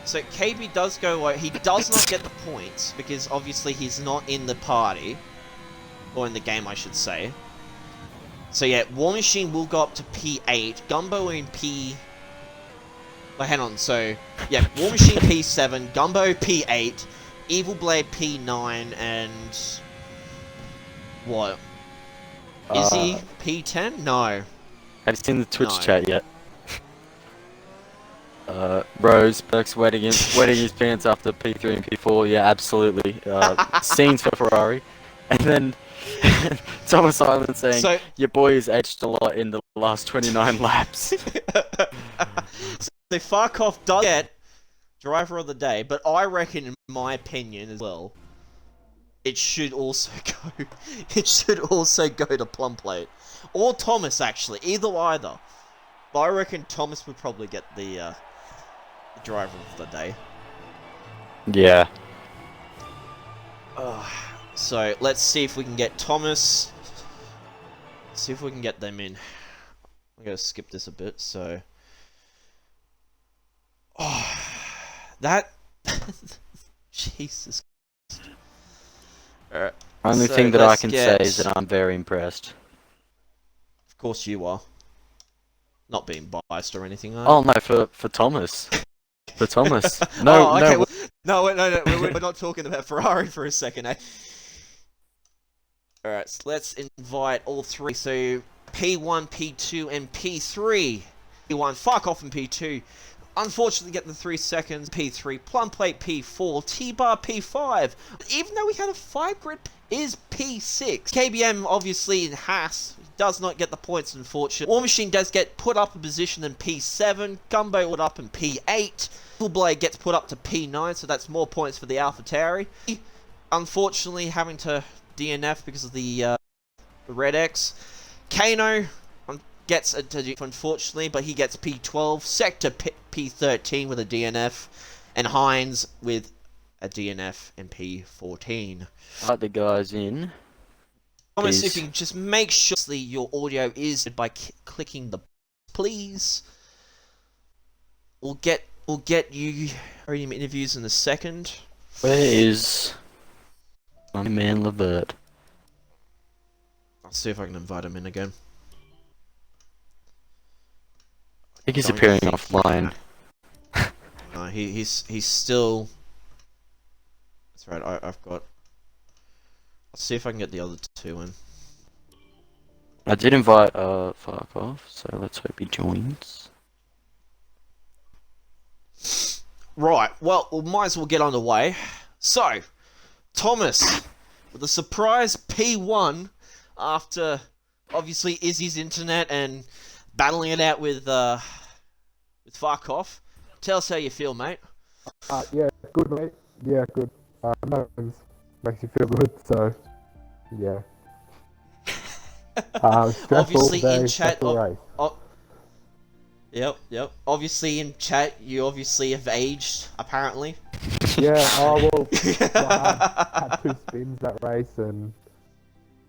So KB does go away. He does not get the points because obviously he's not in the party. Or in the game, I should say. So yeah, War Machine will go up to P8. Gumbo in P... Oh, hang on. So, yeah, War Machine P7. Gumbo P8. Evil Blade P9. And... What? Is he P10? No. Have you seen the Twitch No. chat yet? Rose, Burke's wetting his pants after P3 and P4. Yeah, absolutely. Scenes for Ferrari. And then Thomas Simon saying, So- your boy has aged a lot in the last 29 laps. So Farkoff does get Driver of the Day, but I reckon, in my opinion as well, it should also go. It should also go to Plum Plate or Thomas. Actually, either. But I reckon Thomas would probably get the Driver of the Day. Yeah. So let's see if we can get Thomas. See if we can get them in. I'm gonna skip this a bit. So, that Jesus. Alright. Only So thing that I let's can get- say is that I'm very impressed. Of course you are. Not being biased or anything. Are you? Oh no, for Thomas. For Thomas. No, Oh, okay, no. no. We're not talking about Ferrari for a second, eh? Alright, so let's invite all three. So, P1, P2, and P3. P1, fuck off in P2. Unfortunately, get the 3 seconds. P3, Plum Plate P4, T-Bar P5. Even though we had a 5-grid, is P6. KBM, obviously, in Haas, does not get the points, unfortunately. War Machine does get put up a position in P7. Gumbo put up in P8. Full Blade gets put up to P9, so that's more points for the AlphaTauri. Unfortunately, having to DNF because of the Red X. Kano gets a DNF, unfortunately, but he gets P12. Sector P13 with a DNF. And Hines with a DNF in P14. Let the guys in. Thomas, Please. if you can just make sure your audio is by clicking the please. We'll get you podium interviews in a second. Where is my man Levert? I'll see if I can invite him in again. I think he's Don't appearing think- offline. he's still. That's right. I've got. I'll see if I can get the other two in. I did invite Farkov, so let's hope he joins. Right. Well, we might as well get underway. So, Thomas, with a surprise P1 after obviously Izzy's internet and battling it out with Farkov. Tell us how you feel, mate. Yeah, good, mate. Yeah, good. No, makes you feel good, so yeah. Obviously day, in chat. race. Yep. Obviously in chat, you obviously have aged, apparently. Yeah. Oh well, I had 2 spins that race, and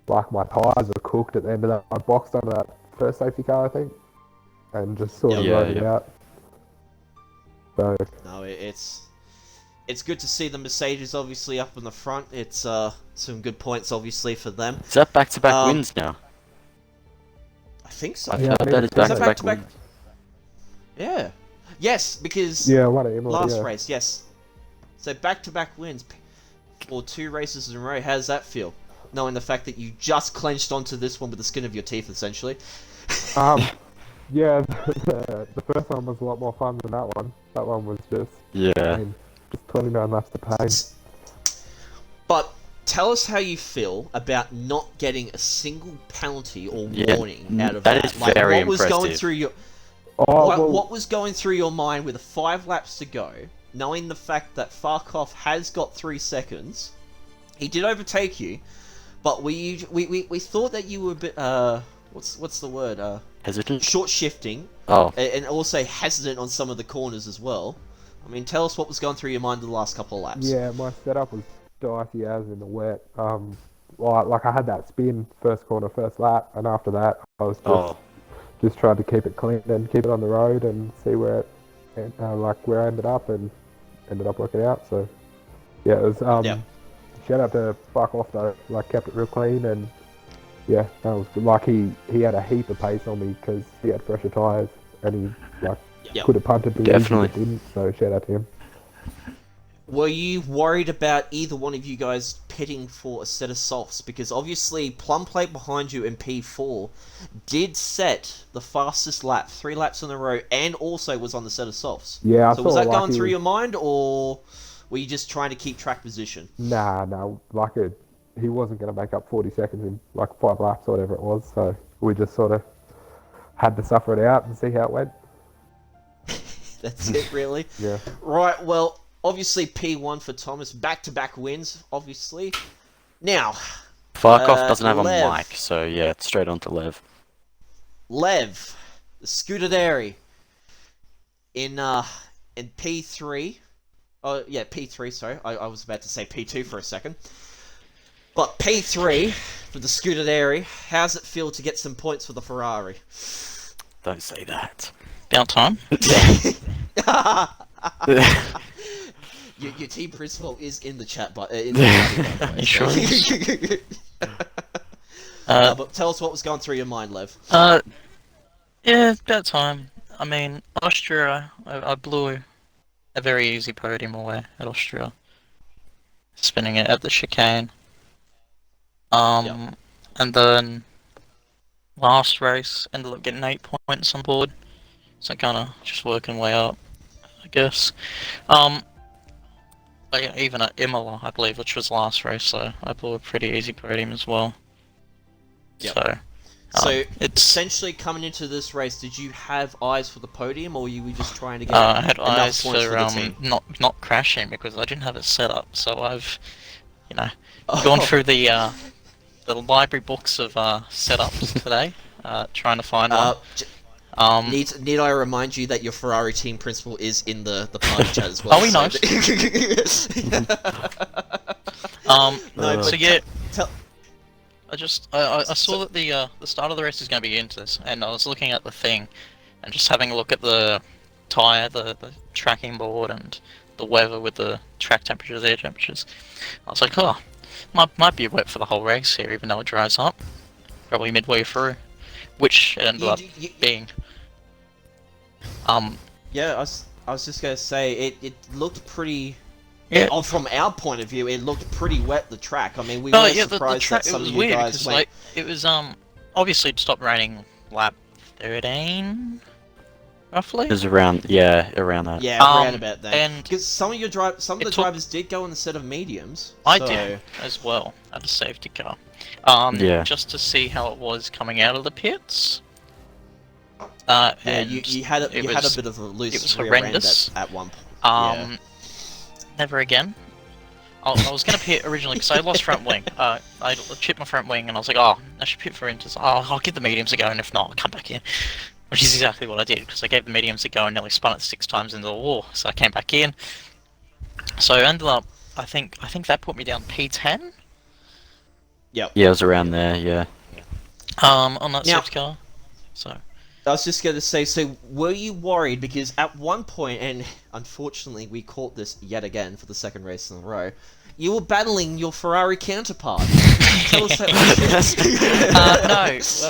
like my tyres were cooked at the end of that. I boxed on that first safety car, I think, and just sort of rode it out. So no, it's good to see the Mercedes obviously up in the front. It's some good points obviously for them. Is that back-to-back wins now? I think so. I heard that is back-to-back wins. Yeah. Yes, because one of them, last race, yes. So back-to-back wins, or 2 races in a row. How does that feel? Knowing the fact that you just clenched onto this one with the skin of your teeth, essentially. Yeah, the first one was a lot more fun than that one. That one was just just 29 laps to pace. But tell us how you feel about not getting a single penalty or warning out of that. That is very what was impressive. going through your what was going through your mind with 5 laps to go, knowing the fact that Farkov has got 3 seconds? He did overtake you, but we thought that you were a bit what's the word hesitant, short shifting, and also hesitant on some of the corners as well. I mean, tell us what was going through your mind the last couple of laps. Yeah, my setup was dicey as in the wet. Like I had that spin first corner, first lap, and after that I was just trying to keep it clean and keep it on the road and see where it, where I ended up, and ended up working out. So yeah, it was shout out to Farkov though, like kept it real clean, and yeah, that was good. Like he had a heap of pace on me because he had fresher tyres, and he could have punted, but definitely he didn't. So shout out to him. Were you worried about either one of you guys pitting for a set of softs? Because obviously Plum Plate behind you in P4 did set the fastest lap, 3 laps in a row, and also was on the set of softs. Yeah, so was that going through your mind, or were you just trying to keep track position? Nah, he wasn't going to make up 40 seconds in like 5 laps or whatever it was, so we just sort of had to suffer it out and see how it went. That's it, really? Yeah. Right, well, obviously P1 for Thomas, back-to-back wins, obviously. Now, Farkov doesn't have Lev. a mic, so yeah, it's straight on to Lev. Lev, the Scuderi, in P3. Oh, yeah, P3, sorry. I was about to say P2 for a second. But P3 for the Scuderi, how's it feel to get some points for the Ferrari? Don't say that. About time. Your team principal is in the chat, but He sure is. but tell us what was going through your mind, Lev. Yeah, about time. I mean, Austria, I blew a very easy podium away at Austria, spinning it at the chicane. And then last race ended up getting 8 points on board, so kind of just working way up, I guess. But yeah, even at Imola, I believe, which was last race, so I blew a pretty easy podium as well. Yep. So it's essentially coming into this race. Did you have eyes for the podium, or were you just trying to get I had enough eyes points for the team? not crashing because I didn't have it set up. So I've, gone through the library books of setups today, trying to find one. Need I remind you that your Ferrari team principal is in the party chat as well? Oh, he knows. So yeah, I saw that the start of the race is going to be into this, and I was looking at the thing, and just having a look at the tyre, the tracking board, and the weather with the track temperatures, air temperatures. I was like, oh, might be wet for the whole race here, even though it dries up, probably midway through, which it ended up being. Yeah, I was just gonna say it looked pretty. Yeah. From our point of view, it looked pretty wet. The track. I mean, we Oh were yeah, surprised that some it was of you weird guys because went. like it was obviously it stopped raining lap 13 roughly. It was around, around that. Yeah, around about then. and Because some of the drivers did go in a set of mediums. I so... did as well at a safety car. Yeah. Just to see how it was coming out of the pits. Yeah, and you had a bit of a loose it was rear end horrendous. at one point. Never again. I was going to pit originally because I lost front wing. I chipped my front wing and I was like, oh, I should pit for inters. Oh, I'll give the mediums a go, and if not, I'll come back in. Which is exactly what I did, because I gave the mediums a go and nearly spun it 6 times into the wall. So I came back in. So I ended up, I think that put me down P10. Yep. Yeah, it was around there. Yeah. On that Now- safety car. So. I was just going to say, so were you worried? Because at one point, and unfortunately we caught this yet again for the second race in a row, you were battling your Ferrari counterpart. Tell us that.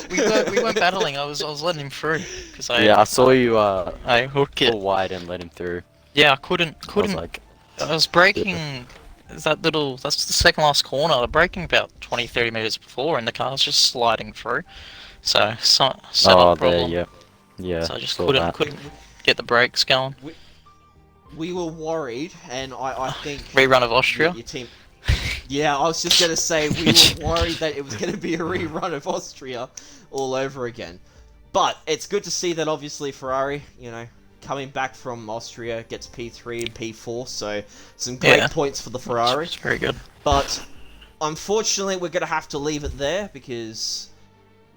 No, we weren't battling. I was letting him through because I saw you I hooked it. pull wide and let him through. Yeah, I couldn't. I was like, I was braking. That's the second last corner. I was braking about 20-30 meters before, and the car's just sliding through. So oh, problem. there, yeah. So I just saw couldn't get the brakes going. We were worried, and I think... Rerun of Austria? Your team... Yeah, I was just going to say, we were worried that it was going to be a rerun of Austria all over again. But it's good to see that obviously Ferrari, coming back from Austria, gets P3 and P4, so some great points for the Ferrari. It's very good. But unfortunately, we're going to have to leave it there because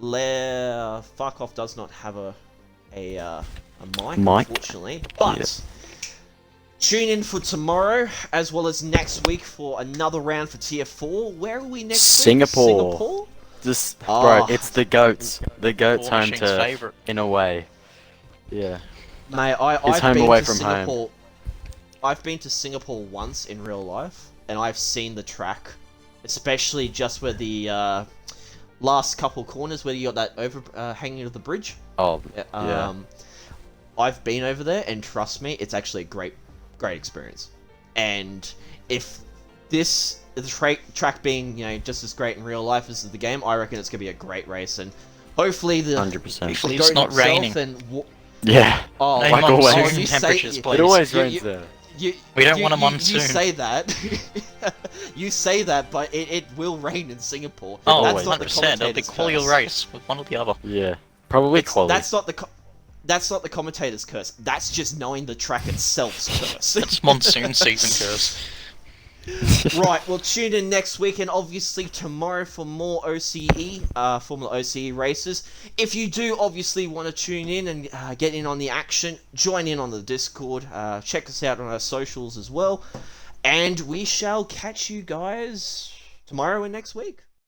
Farkov does not have a mic, unfortunately. But tune in for tomorrow, as well as next week for another round for Tier 4. Where are we next week? Singapore? Bro, it's the GOATs. The GOATs home Washington's turf, favourite. in a way. Yeah. Mate, I've home been away to from Singapore. home. I've been to Singapore once in real life, and I've seen the track, especially just where the last couple corners where you got that hanging of the bridge. Oh, yeah. I've been over there, and trust me, it's actually a great experience. And if the track being just as great in real life as the game, I reckon it's gonna be a great race, and hopefully 100%. Hopefully it's not raining. Yeah. Oh, No like always. monsoon temperatures, please. It always rains there. We don't want a monsoon. You say that. You say that, but it will rain in Singapore. Oh, That's not the 100%. It'll be commentator's quality curse. race with one or the other. Yeah. Probably quality. That's not the commentator's curse. That's just knowing the track itself's curse. It's monsoon season curse. Right, well, tune in next week and obviously tomorrow for more OCE, Formula OCE races. If you do obviously want to tune in and get in on the action, join in on the Discord, check us out on our socials as well, and we shall catch you guys tomorrow and next week.